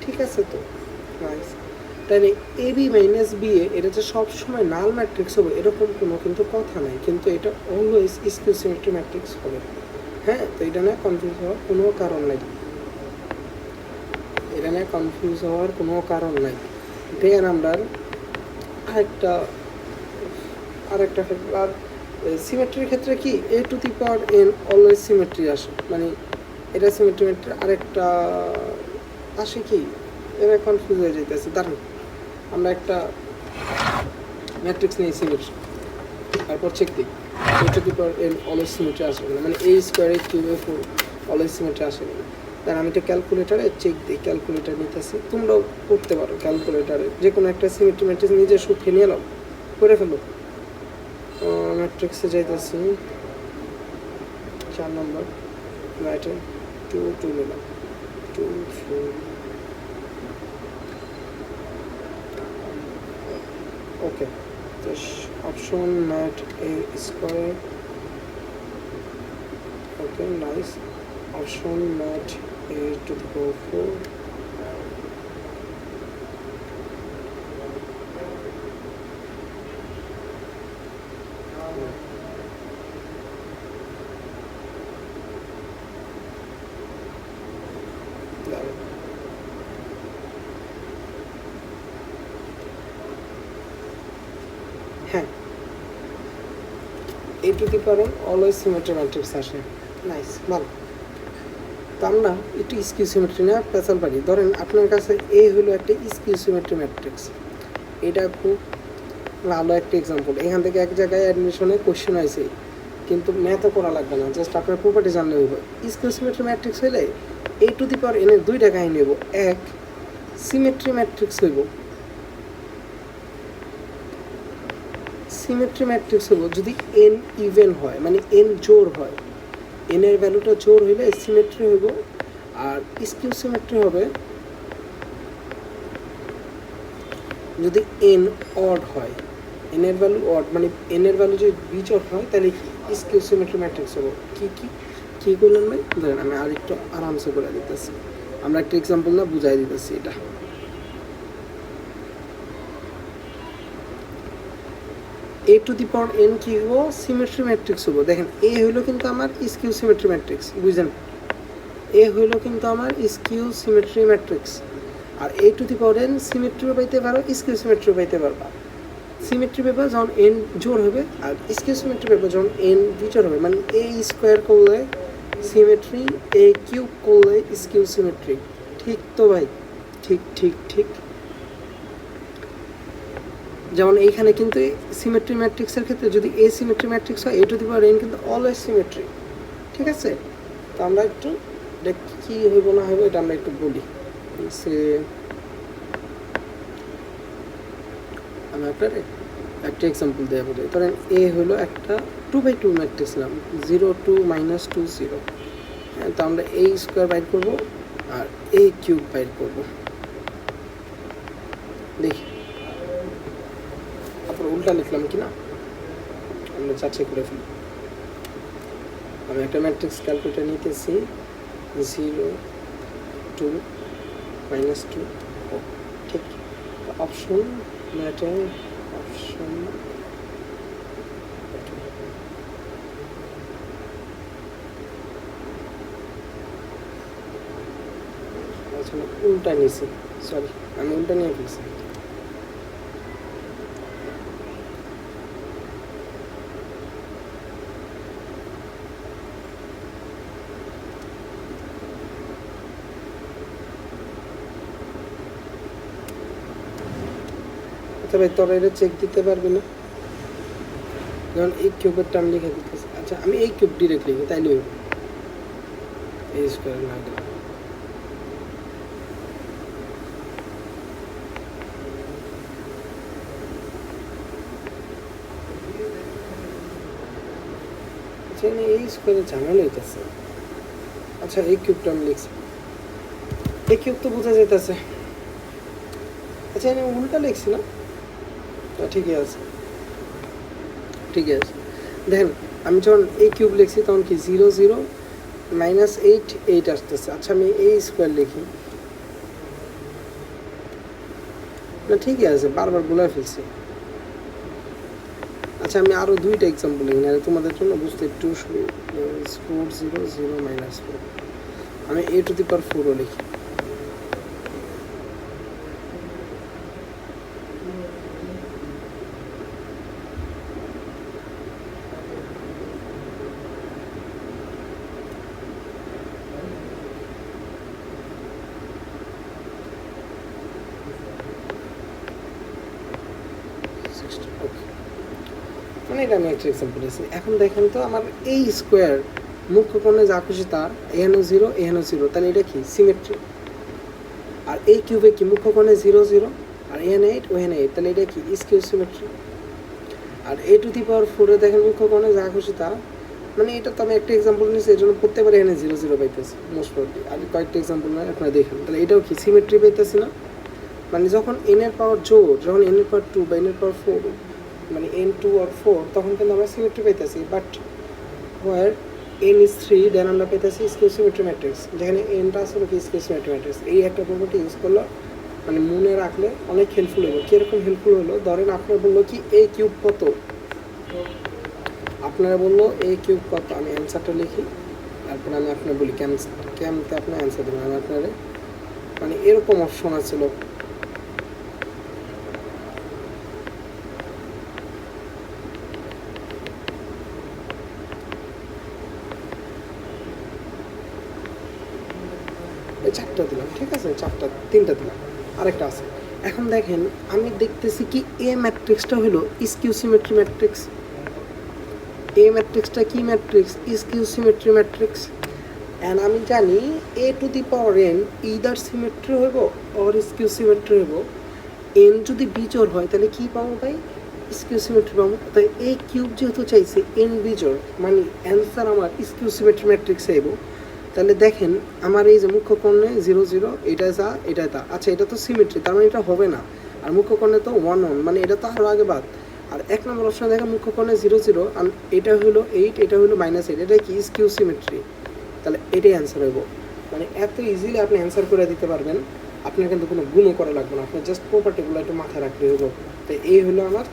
ঠিক আছে? তো নাইস। তাহলে A B minus B A এটা যে সবসময় নাল ম্যাট্রিক্স হবে এরকম কোনো কিন্তু কথা নাই, কিন্তু এটা অলওয়েজ স্কিউ সিমেট্রি ম্যাট্রিক্স হবে। হ্যাঁ, তো এটা নিয়ে কনফিউজ হওয়ার কোনো কারণ নাই, এটা নিয়ে কনফিউজ হওয়ার কোনো কারণ নাই। দেখেন আমরা আরেকটা আর সিমেট্রির ক্ষেত্রে কি A to the power N always symmetry আসে, মানে এটা সিমেট্রি ম্যাট্রিক। আরেকটা আসে কি, এবার কনফিউজ হয়ে যাইতেছে। দাঁড়ান, আমরা একটা ম্যাট্রিক্স নিয়ে সিমেট্রি, তারপর চেক দিই A to the power N always symmetry আসে কিনা, মানে A square A cube A four always symmetry আসে কিনা। তাহলে আমি একটা ক্যালকুলেটারে চেক দিই, ক্যালকুলেটার নিতেছি, তোমরাও করতে পারো ক্যালকুলেটারে যে কোনো একটা সিমেট্রি ম্যাট্রিক্স নিজে সুখে নিয়ে নাও, করে ফেলো। ম্যাট্রিক্সে যাইতেছি 4 নম্বর রাইটে 2 2 নিলাম 2 4 ওকে। তো option mat A square, okay nice. Option mat A to the power 4, হ্যাঁ A to the power always symmetry matrix আসে, নাইস ভালো। তো আমরা একটু স্কিউ সিমেট্রি না পেঁচাল পারি। ধরেন আপনার কাছে এ হলো একটা স্কিউ সিমেট্রি ম্যাট্রিক্স, এটা খুব ভালো একটা এক্সাম্পল। এখান থেকে এক জায়গায় অ্যাডমিশনে কোশ্চেন হয়েছে, কিন্তু ম্যাথও করা লাগবে না, জাস্ট আপনার প্রপার্টি জানলে হইব। স্কিউ সিমেট্রি ম্যাট্রিক্স হইলে এ টু দি পাওয়ার এনের দুইটা কাহিনী হইব। এক, সিমেট্রি ম্যাট্রিক্স হইব, সিমেট্রি ম্যাট্রিক্স হইব যদি এন ইভেন হয়, মানে এন জোড় হয়, এনের ভ্যালুটা জোড় হইলে সিমেট্রি হইব। আর স্কিউ সিমেট্রি হবে যদি এন অড হয়, এনের ভ্যালু অড, মানে এনের ভ্যালু যদি বিজোড় হয় তাহলে কি স্কিউ সিমেট্রি ম্যাট্রিক্স হবে। কি করলেন ভাই, ধরেন আমি আর একটু আরামসে করে দিতেছি, আমরা একটা এক্সাম্পল না বুঝাই দিতেছি। এটা এ টু দি পাওয়ার এন কি হবো, সিমেট্রি ম্যাট্রিক্স হবো। দেখেন এ হইলো কিন্তু আমার স্কিউ সিমেট্রি ম্যাট্রিক্স, বুঝলেন, এ হইলো কিন্তু আমার স্কিউ সিমেট্রি ম্যাট্রিক্স। আর A to the power N সিমেট্রিও পাইতে পারো, স্কিউ সিমেট্রিও পাইতে পারবা। সিমেট্রি পেপার যখন এন জোড় হবে, আর স্কিউ সিমেট্রি পেপার যখন এন বিজোড় হবে, মানে এ স্কোয়ার করলে সিমেট্রি, এ কিউব করলে স্কিউ সিমেট্রি। ঠিক তো ভাই, ঠিক ঠিক ঠিক। যেমন এইখানে কিন্তু সিমেট্রি ম্যাট্রিক্সের ক্ষেত্রে যদি এ সিমেট্রি ম্যাট্রিক্স হয়, এ টু দি পাওয়ার এন কিন্তু অলওয়েজ সিমেট্রি, ঠিক আছে। তো আমরা একটু কী হইব না হইব এটা আমরা একটু বলি। সে আমি আপনার একটা এক্সাম্পল দেওয়া বলি। ধরেন এ হলো একটা 2/2 ম্যাট্রিক্স নাম, 0 2 -2 0। হ্যাঁ, তো আমরা এ স্কোয়ার বাইর করবো আর এ কিউব বাইর করবো। দেখি তারপর উল্টা লিখলাম কি না, আমরা যাচাই করে ফেলি। আমি একটা ম্যাট্রিক্স ক্যালকুলেটার নিতেছি, 0 2 -2, ঠিক। অপশন ম্যাটার, অপশন উল্টা নিয়েছি, সরি আমি উল্টা নিয়ে ফেলছি। আচ্ছা ভাই তোরা এটা চেক দিতে পারবি না, যেমন এই কিউবের টার্ম লিখে দিতেছে। আচ্ছা আমি এই কিউব ডিরেক্ট লিখি, তাইলে এই স্কোয়ার না দিলাম। আচ্ছা এই স্কোয়ারে ঝামেলা হইতেছে। আচ্ছা এই কিউবটা আমি লিখছি, এই কিউব তো বোঝা যাইতেছে। আচ্ছা আমি উল্টা লিখছি না, ঠিকই আছে, ঠিকই আছে। দেখেন আমি যখন এই কিউব লিখছি তখন কি 0 0 -8 8 আসতেছে। আচ্ছা আমি এই স্কোয়ার লিখি না, ঠিকই আছে, বারবার বলে ফেলছি। আচ্ছা আমি আরও দুইটা এক্সাম্পল লিখি না তোমাদের জন্য বুঝতে একটু 4 0 0 -4। আমি এ টু দি পাওয়ার 4ও লিখি। মানে এটা আমি একটা এক্সাম্পল দিয়েছি। এখন দেখেন তো আমার এই স্কোয়ার মুখ্য কোণে যা খুশি তা এখানেও জিরো এখানেও জিরো, তাহলে এটা কি সিমেট্রি। আর এই কিউবে কি মুখ্য কোণে 0 0 আর এখানে 8 ওখানে 8, তাহলে এটা কি স্কিউ সিমেট্রি। আর a⁴ দেখেন মুখ্য কোণে যা খুশি তা, মানে এটা তো আমি একটা এক্সাম্পল নিয়েছি, এই জন্য প্রত্যেকবার এখানে 0 0 পাইতেছি মোস্ট প্রবলি। আর কয়েকটা এক্সাম্পল নয় আপনারা দেখেন, তাহলে এটাও কি সিমেট্রি পাইতেছি না। মানে যখন n এর পাওয়ার জোর, যখন n এর পাওয়ার 2 বা n এর পাওয়ার 4, মানে n2 আর 4, তখন কিন্তু আমরা সিমেট্রি পাইতেছি। বাট হোয়ার n is 3 দেন আমরা পাইতেছি স্কিউ সিমেট্রি ম্যাট্রিক্স, যেখানে nটা আসলে কি স্কিউ সিমেট্রি ম্যাট্রিক্স। এই একটা প্রপার্টি ইউজ করলে মানে মনে রাখলে অনেক হেল্পফুল হলো। কীরকম হেল্পফুল হলো, ধরেন আপনার বললো কি a কিউব কত, আপনারা বললো a কিউব কত, আমি অ্যান্সারটা লিখি, তারপরে আমি আপনার বলি কেমতে আপনার অ্যান্সার দেবেন। আমি আপনারা মানে এরকম অপশন আছিল, এই 4টা দিলাম, ঠিক আছে, 3টা দিলাম, আরেকটা আছে। এখন দেখেন আমি দেখতেছি কি এ ম্যাট্রিক্সটা হলো স্কিউ সিমেট্রি ম্যাট্রিক্স। এ ম্যাট্রিক্সটা কি matrix? Skew symmetry matrix. And আমি জানি a⁴n ইদার সিমেট্রি হইব অর স্কিউ সিমেট্রি হইব। n যদি বিজোড় হয় তাহলে কি পাবো ভাই? স্কিউ সিমেট্রি পাবো। তাই a কিউব যেহেতু চাইছে n বিজোড়, মানে অ্যান্সার আমার স্কিউ সিমেট্রি ম্যাট্রিক্স আইব। তাহলে দেখেন আমার এই যে মুখ্য কোণে 0 0, এটা যা এটা তা, আচ্ছা এটা তো সিমেট্রি, তার মানে এটা হবে না। আর মুখ্য কোণে তো 1 1, মানে এটা তো আরও আগে বাদ। আর 1 নম্বর অপশন দেখেন মুখ্য কোণে 0 0, আর এটা হলো 8, এটা হলো -8, এটা কি স্কিউ সিমেট্রি। তাহলে এটাই অ্যান্সার হইব। মানে এত ইজিলি আপনি অ্যান্সার করে দিতে পারবেন, আপনার কিন্তু কোনো গুণও করা লাগবে না, আপনার জাস্ট প্রপার্টিগুলো একটু মাথায় রাখতে হইব। তো এই হলো আমার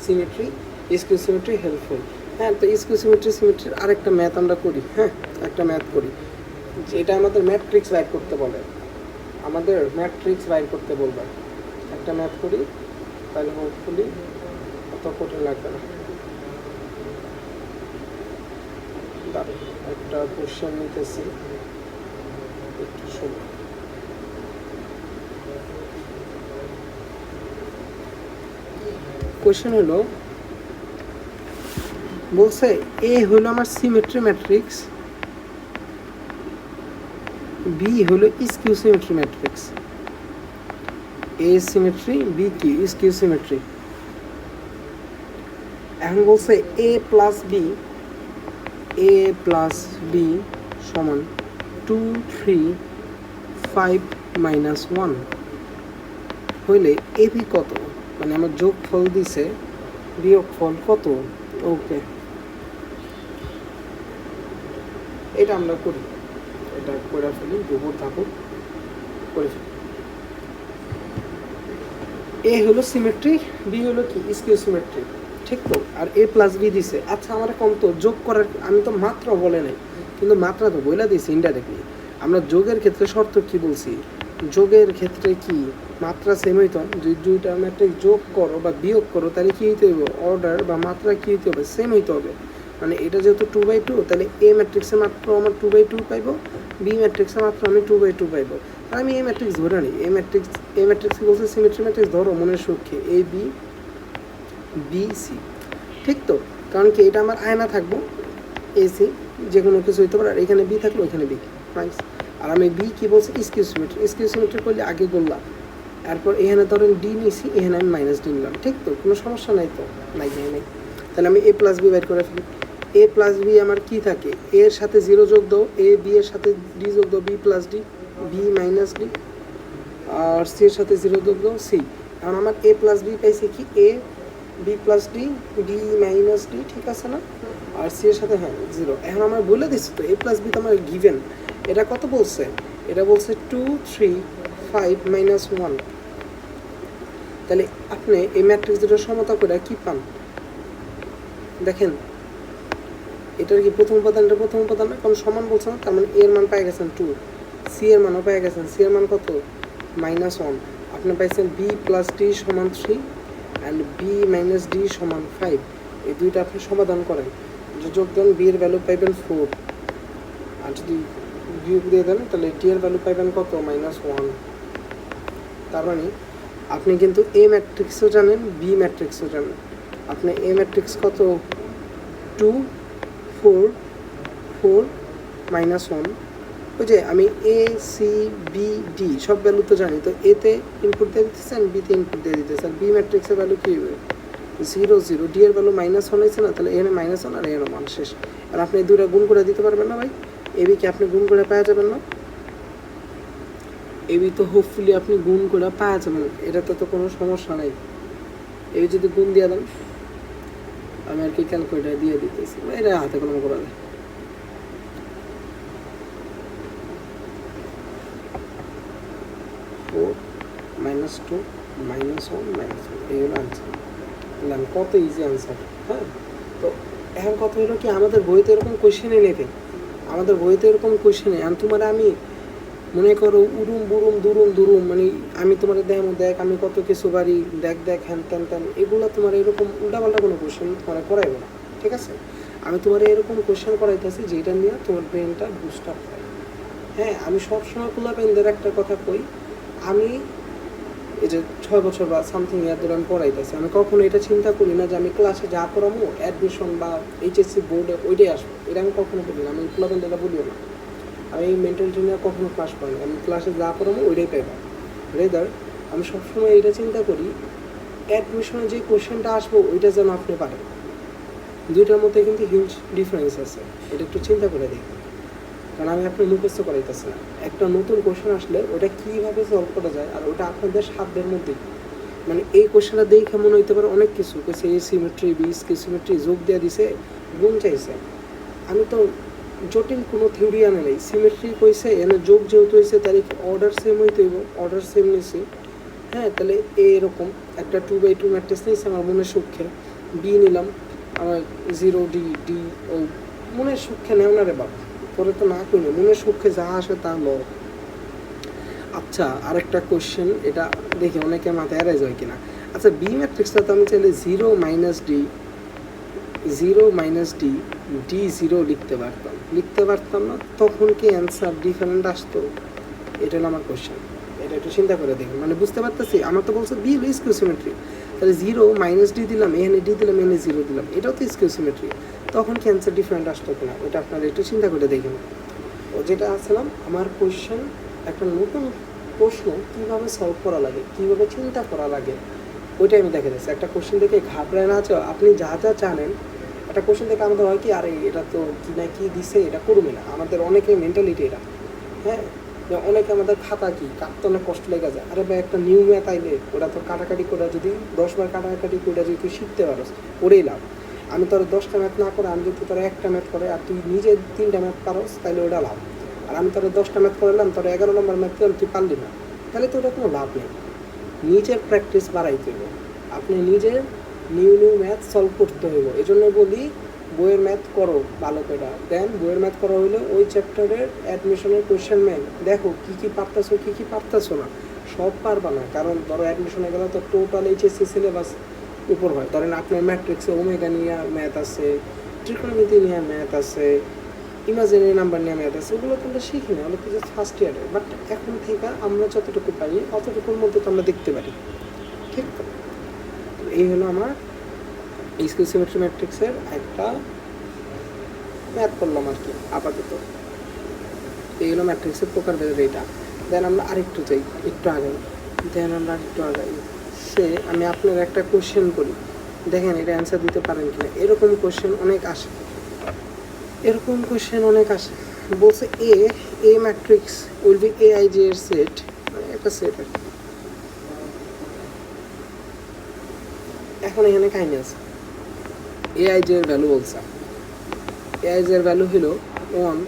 সিমেট্রি, স্কিউ সিমেট্রি হেল্পফুল। হ্যাঁ, তো স্কিউ সিমেট্রির আরেকটা ম্যাথ আমরা করি। হ্যাঁ, একটা ম্যাথ করি, যেটা আমাদের ম্যাট্রিক্স বাইর করতে বলে, আমাদের ম্যাট্রিক্স বাইর করতে বলবে। একটা ম্যাথ করি, তাহলে হোপফুলি অত কঠিন লাগবে না। দাঁড়ান একটা কোশ্চেন নিতেছি, একটু সময়। কোশ্চেন হলো, বলছে এ হলো আমার সিমেট্রি ম্যাট্রিক্স, বি হলো স্কিউ সিমেট্রি ম্যাট্রিক্স। এ সিমেট্রি, বি কি স্কিউ সিমেট্রি। এখন বলছে এ প্লাস বি সমান 2 3 5 -1 হইলে এ বি কত, মানে আমার যোগফল দিছে, বিয়োগফল কত। ওকে, এটা আমরা করি, এটা করে ফেলি, গোবর থাকুক করে ফেলি। এ হলো সিমেট্রি, বি হলো কি স্কিউ সিমেট্রি, ঠিক তো। আর এ প্লাস বি দিছে। আচ্ছা আমার কম তো যোগ করার, আমি তো মাত্র বলে নাই, কিন্তু মাত্রা তো বইলা দিয়েছি ইনডাইরেক্টলি। আমরা যোগের ক্ষেত্রে শর্ত কি বলছি, যোগের ক্ষেত্রে কি মাত্রা সেম হইতো, যদি দুইটা ম্যাট্রিক্স যোগ করো বা বিয়োগ করো তাহলে কি হইতে হবে, অর্ডার বা মাত্রা কি হইতে হবে, সেম হইতে হবে। মানে এটা যেহেতু 2/2, তাহলে এ ম্যাট্রিক্সে মাত্র আমার 2/2 পাইবো, বি ম্যাট্রিক্সে মাত্র আমি 2/2 পাইবো। আর আমি এই ম্যাট্রিক্স ধরে নিই, এই ম্যাট্রিক্স বলছে সিমেট্রি ম্যাট্রিক্স, ধরো মনের সুখে এ বি বি সি, ঠিক তো। কারণ কি এটা আমার আয়না থাকবো, এসি যে কোনো কিছু হইতে পারে, আর এখানে বি থাকলো, এখানে বি নাইস। আর আমি বি কি বলছি স্কিউ সিমেট্রি করলে আগে করলাম, তারপর এখানে ধরেন ডি নিছি, এখানে আমি -d নিলাম, ঠিক তো, কোনো সমস্যা নাই তো, নাই। তাহলে আমি এ প্লাস বি বের করে ফেলি। এ প্লাস বি আমার কি থাকে, এর সাথে 0 যোগ দাও, এ বি এর সাথে ডি যোগ দাও, B plus D, B -d, আর সি এর সাথে 0 যোগ দাও, সি। এখন আমার এ প্লাস বি পাইছি কি, A B plus D, B -d, ঠিক আছে না। আর সি এর সাথে হ্যাঁ 0। এখন আমার বলে দিচ্ছি তো এ প্লাস বি তো আমার গিভেন। এটা কত বলছে, এটা বলছে 2 3 5 -1। তাহলে আপনি এই ম্যাট্রিক্স দুটো সমতা করে কি পান দেখেন, এটার কি প্রথম উপাদান, এটা প্রথম উপাদান না, কারণ সমান বলছে না, তার মানে এর মান পেয়ে গেছেন 2, সি এর মানও পেয়ে গেছেন, সি এর মান কত -1। আপনি পাইছেন বি প্লাস ডি সমান 3 অ্যান্ড বি -d সমান 5। এই দুইটা আপনি সমাধান করেন, যে যোগ দেন বি এর ভ্যালু পাইবেন 4, আর যদি বিয়োগ দিয়ে দেন তাহলে ডি এর ভ্যালু পাইবেন কত -1। তার মানে আপনি কিন্তু এ ম্যাট্রিক্সও জানেন, বি ম্যাট্রিক্সও জানেন। আপনার এ ম্যাট্রিক্স কত 2 4 4 -1 ওই যে আমি এ সি বি ডি সব ভ্যালু তো জানি, তো এতে ইনপুট দিয়ে দিতেছেন, বিতে ইনপুট দিয়ে দিতেছেন, বি ম্যাট্রিক্সের ভ্যালু কী হবে 0 0, ডি এর ভ্যালু -1 হয়েছে না, তাহলে এখানে -1 আর এখানে 1 শেষ। আর আপনি এই দুটো গুণ করে দিতে পারবেন না ভাই, এবি কি আপনি গুণ করে পাওয়া যাবেন না? এবি তো হোপফুলি আপনি গুণ করে পাওয়া যাবেন, এটাতে তো কোনো সমস্যা নাই। এই যদি গুণ দিয়ে দেন, আমি আর কি ক্যালকুলেটার দিয়ে দিতেছি, এটা হাতে কলমে করা যায়। -2 -1 -1 এই হলো আনসার। কত ইজি আনসার। হ্যাঁ, তো এখন কথা হলো কি, আমাদের বইতে এরকম কোয়েশ্চেনই নেবে, আমাদের বইতে এরকম কোয়েশ্চেনে আর তোমার আমি মনে করো উরুম বুরুম দুরুম দুরুম, মানে আমি তোমার দেখ আমি কত কিছু পারি, দেখ হ্যান ত্যান ত্যান, এগুলো তোমার এরকম উল্টাপাল্টা কোনো কোয়েশ্চেন তোমার করাইবো না, ঠিক আছে? আমি তোমার এরকম কোয়েশ্চেন করাইতেছি যেটা নিয়ে তোমার ব্রেনটা বুস্ট আপ হয়। হ্যাঁ, আমি সবসময় খোলা পেনদের একটা কথা কই, আমি এই যে 6 বছর বা সামথিং ইয়ার ধরে আমি পড়াইতেছি, আমি কখনো এটা চিন্তা করি না যে আমি ক্লাসে যা পড়াবো অ্যাডমিশন বা এইচএসসি বোর্ডে ওইটাই আসবো, এটা আমি কখনো বলি না, আমি খোলা পেন এটা বলিও না। আমি মেন্টালিটি নিয়ে কখনো ক্লাস করি না, আমি ক্লাসে যা পড়াবো ওইটাই পাইবা। রেদার আমি সবসময় এটা চিন্তা করি অ্যাডমিশনে যে কোয়েশ্চেনটা আসবো ওইটা যেন আপনি পারেন। দুইটার মধ্যে কিন্তু হিউজ ডিফারেন্স আছে, এটা একটু চিন্তা করে দেখি। কারণ আমি আপনার মুখস্থ করাইতেছি না, একটা নতুন কোয়েশ্চেন আসলে ওটা কীভাবে সলভ করা যায় আর ওটা আপনাদের সাধ্যের মধ্যে, মানে এই কোয়েশ্চেনটা দেখে মনে হইতে পারে অনেক কিছু কেছে, এ সিমেট্রি বি সিমেট্রি যোগ দেওয়া দিছে, গুণ চাইছে, আমি তো জটিল কোনো থিওরি আনে নেই, সিমেট্রি কইছে এনে যোগ যেহেতু হয়েছে তাহলে অর্ডার সেম হইতে হইব, অর্ডার সেম নিছি। হ্যাঁ, তাহলে এরকম একটা 2/2 ম্যাট্রিক্স নিয়েছে আমার মনের সুখে, বি নিলাম আমার 0 ডি ডি ও মনের সুখে নেও না রে বাবা, পরে তো না করি, মনের সুখে যা আসে তা ল। আচ্ছা, আরেকটা কোয়েশ্চেন, এটা দেখি অনেকে মাথায় এড়াই যায় কিনা। আচ্ছা, বি ম্যাট্রিক্সটা তো আমি চাইলে 0 - d ডি 0 লিখতে পারতাম না, তখন কি অ্যান্সার ডিফারেন্ট আসতো? এটা হলো আমার কোয়েশ্চেন, এটা একটু চিন্তা করে দেখুন, মানে বুঝতে পারতেছি। আমার তো বলছে বি হলো স্কিউ সিমেট্রি, তাহলে 0 - d দিলাম, এখানে ডি দিলাম, এখানে 0 দিলাম, এটাও তো স্কিউ সিমেট্রি, তখন কি অ্যান্সার ডিফারেন্ট আসতো কিনা ওটা আপনারা একটু চিন্তা করে দেখুন। ও যেটা আসলাম আমার কোয়েশ্চেন, একটা নতুন প্রশ্ন কীভাবে সলভ করা লাগে, কীভাবে চিন্তা করা লাগে, ওইটাই আমি দেখে দিচ্ছি। একটা কোয়েশ্চেন দেখে ঘাবড়ায় না আছে, আপনি যা যা জানেন, একটা কোয়েশ্চেন দেখে আমাদের হয় কি, আরে এটা তো কী না কি দিছে, এটা করবে না, আমাদের অনেকের মেন্টালিটি এটা। হ্যাঁ, অনেকে আমাদের খাতা কি কাটতে অনেক কষ্ট লেগে যায়, আরে ভাই একটা নিউ ম্যাথ আইলে ওটা তো কাটাকাটি করে, যদি 10 বার কাটাকাটি করে যদি তুই শিখতে পারোস ওরেই লাভ। আমি তোর 10টা ম্যাথ না করে, আমি যদি তোর একটা ম্যাথ করে আর তুই নিজে 3টা ম্যাথ পারোস, তাহলে ওটা লাভ। আর আমি তোর 10টা ম্যাথ করলাম, তোর 11 নম্বর ম্যাথ করলাম, তুই পারলি না, তাহলে তো ওটা কোনো লাভ নেই। নিজের প্র্যাকটিস বাড়াইতে হবে, আপনি নিজের নিউ ম্যাথ সলভ করতে হইব। এই জন্য বলি বইয়ের ম্যাথ করো ভালো করে, দেন বইয়ের ম্যাথ করা হইলে ওই চ্যাপ্টারের অ্যাডমিশনের কোয়েশ্চেন ব্যাংক দেখো কী কী পারতেছো না, সব পারবা না। কারণ ধরো অ্যাডমিশনে গেলে তো টোটাল এইচএসসি সিলেবাস উপর হয়, ধরেন আপনার ম্যাট্রিক্সে ওমেগা নিয়ে ম্যাথ আছে, ট্রিকোনোমিতি নিয়ে ম্যাথ আছে, ইমাজিনারি নাম্বার নিয়ে ম্যাথ আছে, ওগুলো তো আমরা শিখি না, আমরা তো জাস্ট ফার্স্ট ইয়ারে। বাট এখন থেকে আমরা যতটুকু পারি অতটুকুর মধ্যে তো আমরা দেখতে পারি, ঠিক তো? এই হলো আমার স্কিউ সিমেট্রি ম্যাট্রিক্সের একটা ম্যাথ করলাম আর কি আপাতত। এই হলো ম্যাট্রিক্সের প্রকারভেদের এইটা। দেন আমরা আরেকটু যাই, একটু আগাই, আমি আপনার একটা কোশ্চেন করি, দেখেন এটা অ্যান্সার দিতে পারেন কিনা। এরকম কোশ্চেন অনেক আসে, বলছে এ ম্যাট্রিক্স উইল বি AIJ এর সেট, মানে একটা সেট আর কি। এখন এখানে কাহিনী আছে, AIJ এর ভ্যালু বলছে, AIJ এর ভ্যালু হলো 1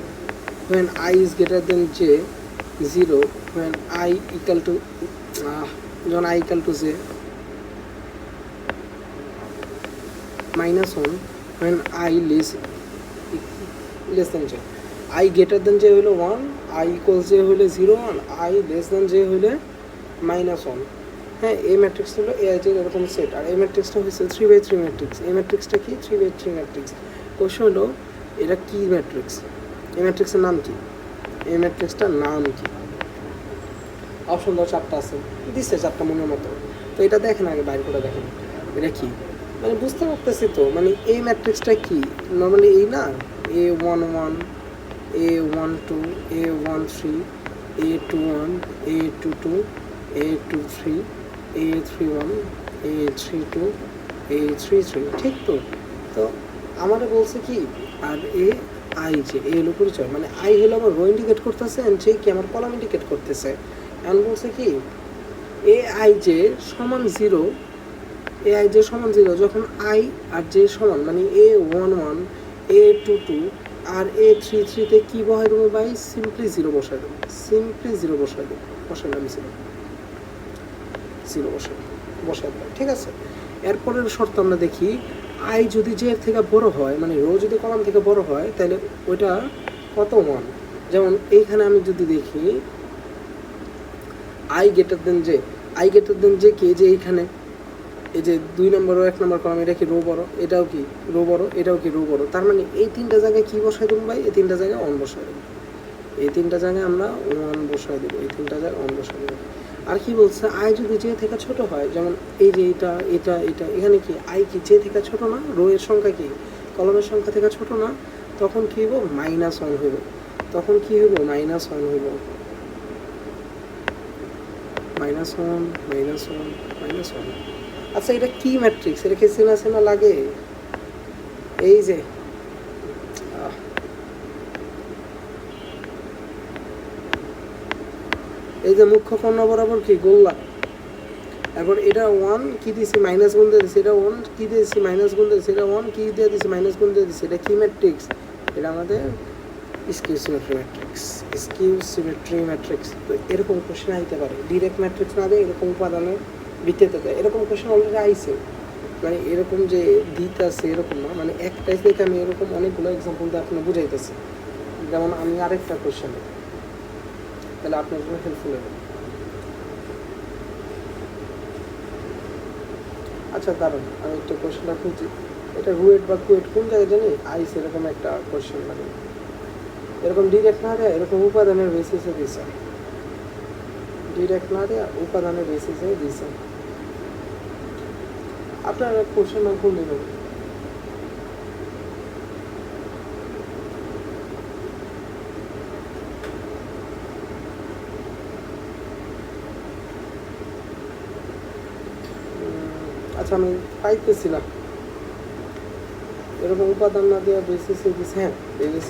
when I is greater than j, 0 when I equal to যখন I equal to j, -1 when I less than j, I greater than j হলো 1, I equals j হলে 0, and I less than j হলে -1। হ্যাঁ, এই matrix হলো AIJ এর এরকম set. আর এই ম্যাট্রিক্সটা হচ্ছে 3/3 ম্যাট্রিক্স। এই ম্যাট্রিক্সটা কি 3/3 ম্যাট্রিক্স? কোশ্চেন হলো এটা কি ম্যাট্রিক্স, এই ম্যাট্রিক্সের নাম কি, এই ম্যাট্রিক্সটার নাম কি? অপশন তো 4টা আছে, দিচ্ছে 4টা মনের মতো। তো এটা দেখেন, আগে বাইর করে দেখেন এটা কি। মানে বুঝতে পারতেছি তো, মানে এই ম্যাট্রিক্সটা কি নর্মালি এই না, A11, A12, A13, A21, A22, A23, A31, A32, A33, ঠিক তো? তো আমারে বলছে কি, আর আই যে এ হলো পরিচয়, মানে আই হলো আমার রো ইন্ডিকেট করতেছে অ্যান্ড যে কি আমার কলাম ইন্ডিকেট করতেছে। এখন বলছে কি আই যে সমান জিরো, আই যে সমান জিরো যখন আই আর জে সমান, মানে A11, A22 আর A33তে কী বসাই দেবো ভাই? সিম্পলি জিরো বসাই দেবো, সিম্পলি জিরো বসাই দেবো, বসাইলাম জিরো বসাই দেবো, ঠিক আছে? এরপরের শর্ত আমরা দেখি, আই যদি জে এর থেকে বড় হয়, মানে রো যদি কলাম থেকে বড় হয়, তাহলে ওইটা কত মান? যেমন এইখানে আমি যদি দেখি আই গ্রেটার দেন জে কি, যে এইখানে এই যে 2 নম্বর ও 1 নম্বর কলাম, এটা কি রো বড়, এটাও কি রো বড়, এটাও কি রো বড়, তার মানে এই তিনটা জায়গায় কি বসাই দেবো ভাই? এই তিনটা জায়গায় অন বসাই দেবো, এই তিনটা জায়গায় আমরা ওয়ান বসাই দেবো, এই তিনটা জায়গায় অন বসাই দেবো। আর কি বলছে, আই যদি জে থেকে ছোট হয়, যেমন এই যে এটা এখানে কি আই কি জে থেকে ছোট না, রো এর সংখ্যা কি কলমের সংখ্যা থেকে ছোট না, তখন কি হইব? -1 হইব, তখন কি হইব? -1 হইব, -1 আচ্ছা এটা কি ম্যাট্রিক্স? এটা কি চেনা লাগে? এই যে মুখ্য কর্ণ বরাবর কি গোল্লা, এরপর এটা 1 কি দিয়েছি মাইনাস গুণ দিয়ে দিয়েছি, এটা 1 কি দিয়েছি মাইনাস গুণ দিয়ে দিয়েছি, এটা 1 কি দিয়ে দিয়েছি মাইনাস গুণ দিয়ে দিয়েছি, এটা কি ম্যাট্রিক্স? এটা আমাদের স্কিউ সিমেট্রি ম্যাট্রিক্স। তো এরকম কোশ্চেন আইতে পারে, ডিরেক্ট ম্যাট্রিক্স না দেয়, এরকম উপাদানের ভিত্তিতে দেয়, এরকম কোশ্চেন অলরেডি আইছে। মানে এরকম যে দিতে আছে এরকম না, মানে একটাই থেকে আমি এরকম অনেকগুলো এক্সাম্পল দিয়ে আপনার বুঝাইতেছি। যেমন আমি আরেকটা কোশ্চেন, তাহলে আপনার জন্য হেল্পফুল হবে। আচ্ছা দাঁড়ান, আমি একটা কোশ্চেনটা খুঁজি, এটা রুয়েট বা কুয়েট কোন জায়গায় জানি আইস, এরকম একটা কোশ্চেন লাগে, এরকম ডিরেক্ট না দেয়, এরকম উপাদানের বেসিসে দিছে, ডিরেক্ট না দেয়া উপাদানের বেসিসে দিছে। আপনার কোশ্চেন না খুললে হবে। আচ্ছা আমি পাইতেছিলাম, এরকম উপাদান না দেওয়া বেসিসে দিছে। হ্যাঁ এই যে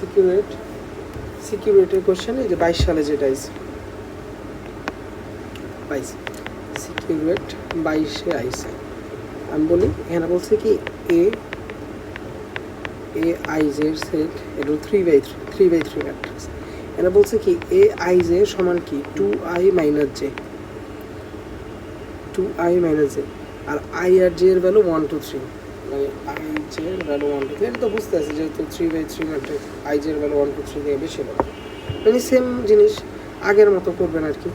সিকিউরিটির কোশ্চেন, এই যে 22 সালে যেটা আইছে, 22 সিকিউরিট 22-এ আইছে। আমি বলি এখানে বলছে কি এ আই জে এর সেট, এটা 3/3 ম্যাট্রিক্স। এটা বলছে কি এ আই জে সমান কি 2i মাইনাস জে, আর আই আর জে এর ভ্যালু 1 2 3, মানে আই জে এর ভ্যালু 1 2 3, এটা তো বুঝতে আছে যেহেতু 3/3 ম্যাট্রিক্স, আই জে এর ভ্যালু 1 2 3 থেকে বেশি হবে, মানে সেম জিনিস আগের মতো করবেন আর কি,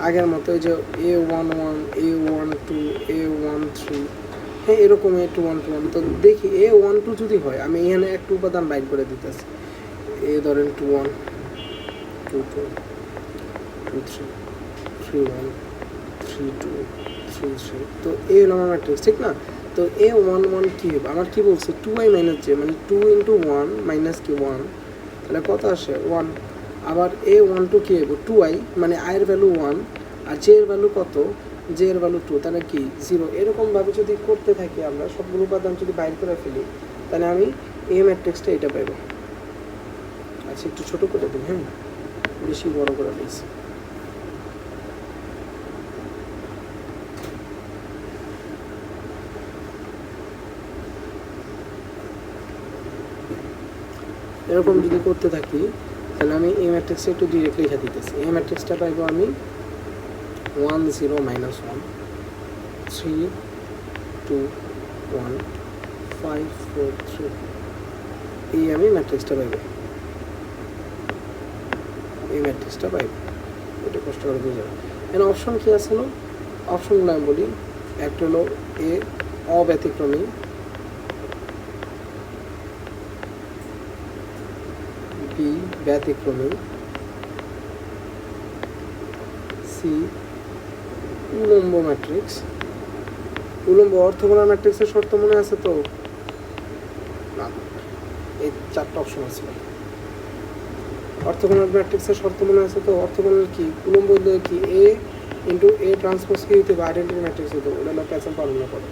আগের মতো। এই যে A11, A12, A13, হ্যাঁ এরকম A21, তো দেখি A12 যদি হয়, আমি এখানে একটা উপাদান বাইর করে দিতেছি, ধরেন 21, 22, 23, 31, 32, 33, তো এ হলো আমার ম্যাট্রিক্স, ঠিক না? তো A11 কী হবে আমার, কি বলছে 2i মাইনাস জে, মানে 2 × 1 মাইনাস কি 1, তাহলে কত আসে 1। আবার A12 কী হবে 2i, মানে আয়ের ভ্যালু 1 আর জে এর ভ্যালু কত, জে এর ভ্যালু 2, তাহলে কি 0। এরকমভাবে যদি করতে থাকি আমরা, সবগুলো উপাদান যদি বাইর করে ফেলি, তাহলে আমি এ ম্যাট্রিক্সটা এটা পাইব। আচ্ছা একটু ছোটো করে দিই, হ্যাঁ বেশি বড় করে দিয়েছি। এরকম যদি করতে থাকি, তাহলে আমি এই ম্যাট্রিক্সটা একটু ডিরেক্টলি লিখে দিতেছি। এই ম্যাট্রিক্সটা পাইব আমি 1 0 -1 3 2 1 5 4 3, এই আমি ম্যাট্রিক্সটা পাইব, এই ম্যাট্রিক্সটা পাইব। এটা কষ্ট করে বুঝে যাবে। এখানে অপশন কী আছে না, অপশনগুলো আমি বলি। একটা হলো এ অব্যতিক্রমী, বি ব্যতিক্রমী, সি উলম্ব ম্যাট্রিক্স, উলম্ব অর্থগোনাল ম্যাট্রিক্সের শর্ত মনে আছে তো? না, এই 4টা অপশন আছে। অর্থগোনাল ম্যাট্রিক্সের শর্ত মনে আছে তো? অর্থগোনাল কি? উলম্ব হইলে কি এ ইন্টু এ ট্রান্সপোজ কি হইতে হবে? আইডেন্টিটি ম্যাট্রিক্স হইতে হবে। ওটা হলো প্যাচাল পালন করে,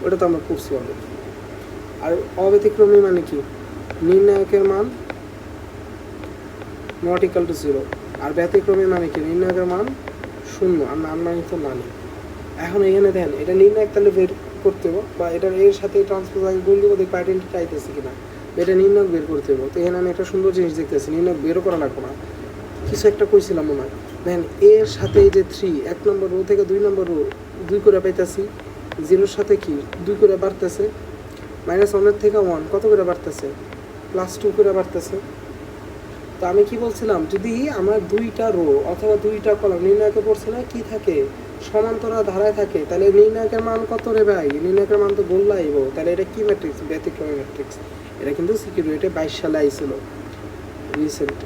ওটা তো আমরা পড়ছি অলরেডি। আর অব্যতিক্রমী মানে কি? নির্ণায়কের মান নট ইকাল টু 0, আর ব্যতিক্রমী মানে কি? নির্ণায়কের মান 0 আর নান মানে তো নানি। এখন এখানে দেখেন এটা নির্ণায়ক তাহলে বের করতে হবে, বা এটার এর সাথে ট্রান্সপোজ আগে গুণ দিব, দেখবো আইডেন্টিটি আইতেছে কিনা। এটা নির্ণায়ক বের করতে হবে। তো এখানে আমি একটা সুন্দর জিনিস দেখতেছি, নির্ণায়ক বেরও করা লাগবে না, কিছু একটা কইছিলাম মনে হয়। দেখেন এর সাথে এই যে 3, 1 নম্বর রো থেকে 2 নম্বর রো 2 করে পাইতেছি, 0-র সাথে কি 2 করে বাড়তেছে, -1 থেকে 1 কত করে বাড়তেছে? +2 করে বাড়তেছে। তো আমি কি বলছিলাম, যদি আমার 2টা রো অথবা 2টা কলাম নির্ণায়কে পড়ছে না কি থাকে, সমান্তরাল ধারায় থাকে, তাহলে নির্ণায়কের মান কত রে ভাই? নির্ণায়কের মান তো বললাইব। তাহলে এটা কি ম্যাট্রিক্স? ব্যতিক্রমী ম্যাট্রিক্স। এটা কিন্তু সিকিউরিটি, এটা 22 সালে আইছিল, রিসেন্ট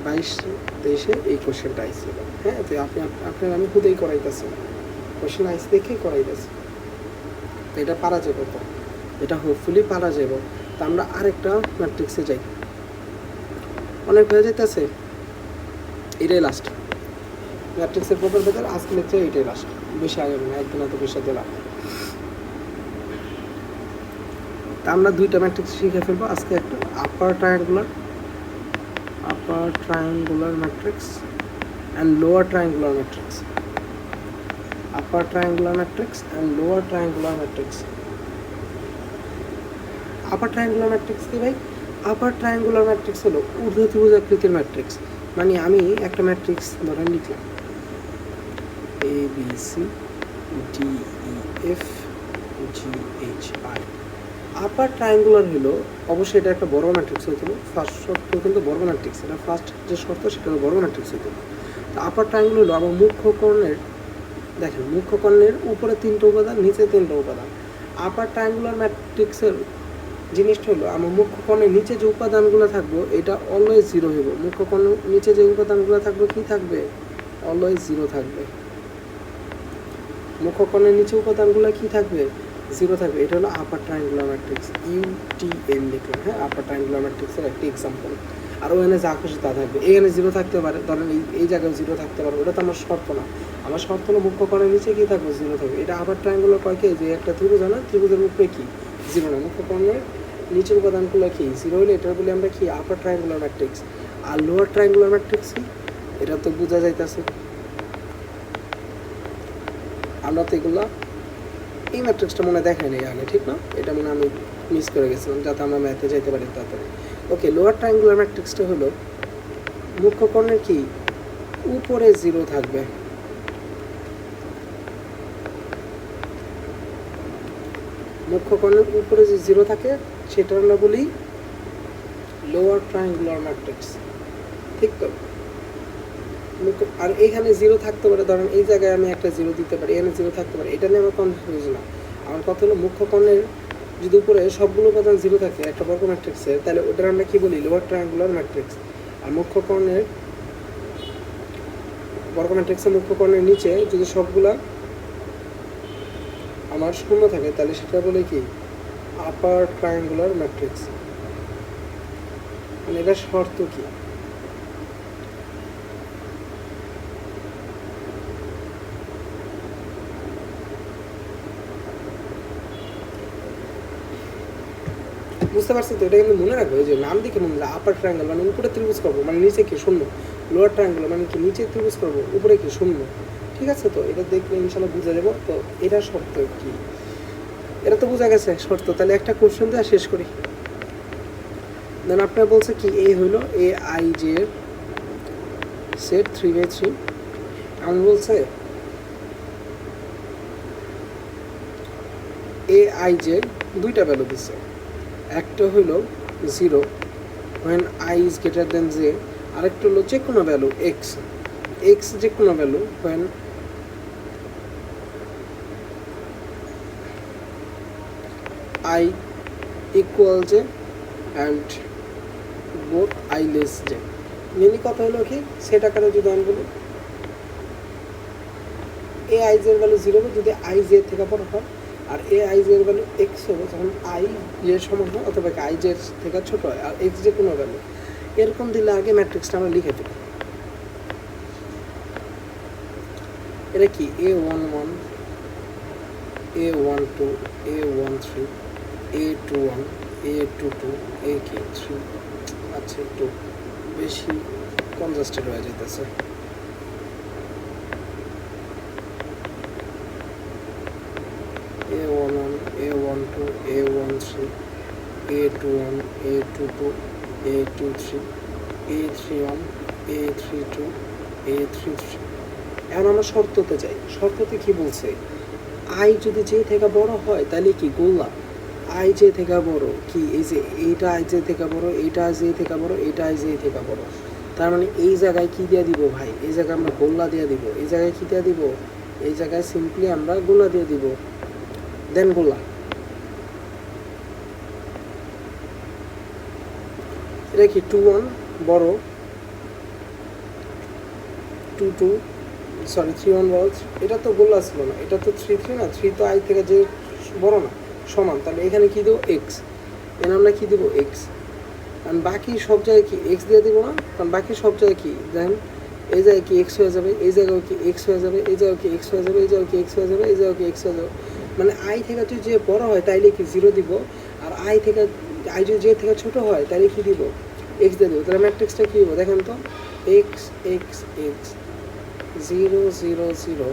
22-23-এ এই কোশ্চেনটা আইছিল। হ্যাঁ, তো আপনার আমি খুদেই করাইতেছি, কোশ্চেন আইস দেখেই করাইতেছি। তো এটা পারা যাবে, তো এটা হোপফুলি পারা যাব। তো আমরা আরেকটা ম্যাট্রিক্সে যাই, অনেক হয়ে যেতেছে, এটাই লাস্ট ম্যাট্রিক্সের প্রপার ভেতর আজকে লেকচার, এটাই লাস্ট, বেশি আগে না, একদিন এত বেশি দিলাম। তা আমরা 2টা ম্যাট্রিক্স শিখে ফেলবো আজকে। একটা upper triangular matrix and lower triangular matrix. Upper triangular matrix and lower triangular matrix. Upper triangular matrix কি ভাই? আপার ট্রায়াঙ্গুলার ম্যাট্রিক্স হলো ঊর্ধ্ব ত্রিভুজ আকৃতির ম্যাট্রিক্স। মানে আমি একটা ম্যাট্রিক্স ধরে লিখলাম ABC DEF GHI। আপার ট্রায়াঙ্গুলার হলো অবশ্যই এটা একটা বর্গ ম্যাট্রিক্স হইতে হবে। ফার্স্ট শর্ত কিন্তু বর্গ ম্যাট্রিক্স, এটা ফার্স্ট যে শর্ত সেটা হলো বর্গ ম্যাট্রিক্স হইতে হবে। তো আপার ট্রায়াঙ্গুলার হলো আমার মুখ্য কর্ণের, দেখেন মুখ্য কর্ণের উপরে 3টা উপাদান, নিচে 3টা উপাদান। আপার ট্রায়াঙ্গুলার ম্যাট্রিক্সের জিনিসটা হলো আমার মুখ্য কর্ণের নিচে যে উপাদানগুলো থাকবে এটা অলওয়েজ 0 হইব। মুখ্য কর্ণের নিচে যে উপাদানগুলো থাকবে কি থাকবে? অলওয়েজ 0 থাকবে। মুখ্য কর্ণের নিচে উপাদানগুলো কি থাকবে? 0 থাকবে। এটা হলো আপার ট্রায়াঙ্গুলার ম্যাট্রিক্স, UTM লিখলাম। হ্যাঁ, আপার ট্রায়াঙ্গুলার ম্যাট্রিক্সের একটা এক্সাম্পল। আর ওখানে যা খুশি তা থাকবে, এখানে 0 থাকতে পারে, ধরেন এই জায়গায় 0 থাকতে পারে, ওটা তো আমার শর্ত না। আমার শর্ত হলো মুখ্য কর্ণের নিচে কি থাকবে? 0 থাকবে। এটা আপার ট্রায়াঙ্গুলার কয় কি? যে একটা ত্রিভুজ হয় না, ত্রিভুজের উপরে কি 0 না, মুখ্য কর্ণের নিচের উপাদানগুলো কি 0 হলে এটার বলি আমরা কি? আপার ট্রায়াঙ্গুলার ম্যাট্রিক্স। আর লোয়ার ট্রায়াঙ্গুলার ম্যাট্রিক্স কি? এটা তো বোঝা যাইতেছে। আমরা তো এগুলো এই ম্যাট্রিক্সটা মনে দেখায় নেই আগে, ঠিক না? এটা মনে আমি মিস করে গেছিলাম, যাতে আমরা ম্যাথে যাইতে পারি তাড়াতাড়ি। ওকে, লোয়ার ট্রায়াঙ্গুলার ম্যাট্রিক্সটা হলো মুখ্য কর্ণের কি উপরে 0 থাকবে, মুখ্য কর্ণের উপরে যে 0 থাকে সেটা আমরা বলি লোয়ার ট্রায়াঙ্গুলার ম্যাট্রিক্স, ঠিক তো? আর এখানে 0 থাকতে পারে, ধরেন এই জায়গায় আমি একটা 0 দিতে পারি, এখানে 0 থাকতে পারে, এটা নিয়ে আমার কনফিউজ না। আমার কথা হলো মুখ্য কর্ণের যদি উপরে সবগুলো উপাদান 0 থাকে একটা বর্গ ম্যাট্রিক্সে, তাহলে ওটার আমরা কি বলি? Lower triangular matrix. আর মুখ্য কর্ণের বর্গ ম্যাট্রিক্সের মুখ্য কর্ণের নিচে যদি সবগুলা আমার 0 থাকে, তাহলে সেটা বলে কি? আপার ট্রায়াঙ্গুলার ম্যাট্রিক্স। মানে এটা শর্ত কি? বুঝতে পারছি তো? এটা কিন্তু মনে রাখবে, যে নাম দেখে মনে রাখবে। আপার ট্রায়াঙ্গেল মানে উপরে ত্রিভুজ করবো, মানে নিচে কি 0। লোয়ার ট্রায়াঙ্গেল মানে কি? নিচে ত্রিভুজ করবো, উপরে কি 0। ঠিক আছে, তো এটা দেখলে ইনশাল্লাহ বুঝে যাবো। তো এটা শর্ত কি? এটা তো বোঝা গেছে শর্ত। তাহলে একটা কোশ্চেন দিয়ে শেষ করি। দেন আপনার বলছে কি? এই হইলো AIJ এর সেট 3/3। আমি বলছে AIJ দুইটা ভ্যালু দিচ্ছে, একটা হইল 0 when I is greater than j, আরেকটা হলো যে কোনো ভ্যালু x যে কোনো value when I equal j and both I less j। Mainly কথা হলো কি? সেট আকারে যদি আমি বলি AIJ এর ভ্যালু 0 হবে যদি I j থেকে বড় হয়, আর এ আই জে এর ভ্যালু এক্স হবে যখন আই জে সমান হয় অথবা আই জে থেকে ছোট হয়, আর এক্স যে কোনো ভ্যালু এরকম দিলে আগে ম্যাট্রিক্সটা আমরা লিখে দিই। এটা কি A11, A12, A13, A21, A22, A কি 3, আচ্ছা একটু বেশি কনজাস্টেড হয়ে যেতেছে। A11, A12, A13, A21, A22, A23, A31, A32, A33। এখন আমরা শর্ততে যাই। শর্ততে কি বলছে? আই যদি জে থেকে বড় হয় তাহলে কি গোল্লা, আই জে থেকে বড় কি এই যে এইটা আই জে থেকে বড়, এইটা আই জে থেকে বড়, এইটা আই জে থেকে বড়। তার মানে এই জায়গায় কি দিয়ে দিব ভাই? এই জায়গায় আমরা গোল্লা দিয়ে দিব। এই জায়গায় কি দিয়ে দিব? এই জায়গায় সিম্পলি আমরা গোল্লা দিয়ে দিব। দেন গোল্লা, এটা কি 2-1 বড়, 2-2 সরি 3-1 বড়। এটা তো গোল্লা ছিল না, এটা তো 3-3 না, 3 তো আই থেকে যে বড় না সমান, তাহলে এখানে কি দেবো? এক্স। এখানে আমরা কি দেবো? এক্স। কারণ বাকি সব জায়গায় কি এক্স দিয়ে দিব না? কারণ বাকি সব জায়গায় কি দেন, এই জায়গায় কি এক্স হয়ে যাবে, এই জায়গায় কি এক্স হয়ে যাবে, এই জায়গায় কি এক্স হয়ে যাবে, এই জায়গায় কি এক্স হয়ে যাবে, এই জায়গায় কি এক্স হয়ে যাবে। মানে আই থেকে যদি যে বড় হয় তাইলে কি 0 দিব, আর আই থেকে আই যদি যে থেকে ছোট হয় তাইলে কি দিব? এক্স দিয়ে দেবো। তাহলে ম্যাট্রিক্সটা কী হবে দেখেন তো? X X X 0 0 0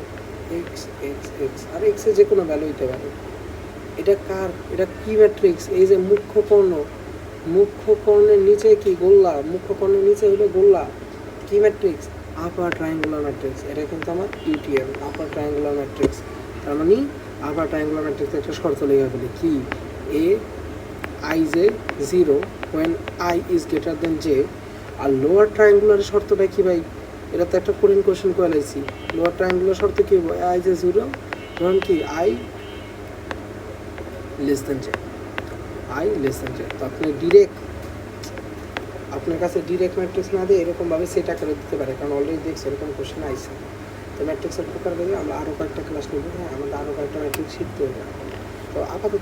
X X X, আর এক্সের যে কোনো ভ্যালু হইতে পারে। এটা কার? এটা কি ম্যাট্রিক্স? এই যে মুখ্য কর্ণ, মুখ্য কর্ণের নিচে কি গোল্লা, মুখ্য কর্ণের নিচে হলো গোল্লা। কি ম্যাট্রিক্স? Upper triangular matrix. এটা কিন্তু আমার ইউটিএম, আপার ট্রায়াঙ্গুলার ম্যাট্রিক্স। তার মানে আপার ট্রায়াঙ্গুলার ম্যাট্রিক্স একটা শর্ত লেখা ফেলি কি? A I J 0 when I is greater than j। আর লোয়ার ট্রায়াঙ্গুলারের শর্তটা কি ভাই? এটা তো একটা কোরিয়ান কোশ্চেন করে লাইছি। লোয়ার ট্রায়াঙ্গুলার শর্ত কি হবে? আই জে 0 যখন কি I less than J, I less than J. তো আপনি ডিরেক্ট, আপনার কাছে ডিরেক্ট ম্যাট্রিক্স না দিয়ে এরকমভাবে সেট আকারে দিতে পারে, কারণ অলরেডি দেখছি এরকম কোশ্চেন আইসে। তো ম্যাট্রিক্সের প্রকার ভেবে আমরা আরও কয়েকটা ক্লাস নেব। হ্যাঁ, আমাদের আরও কয়েকটা ম্যাট্রিক্স শিখতে হবে। তো আপাতত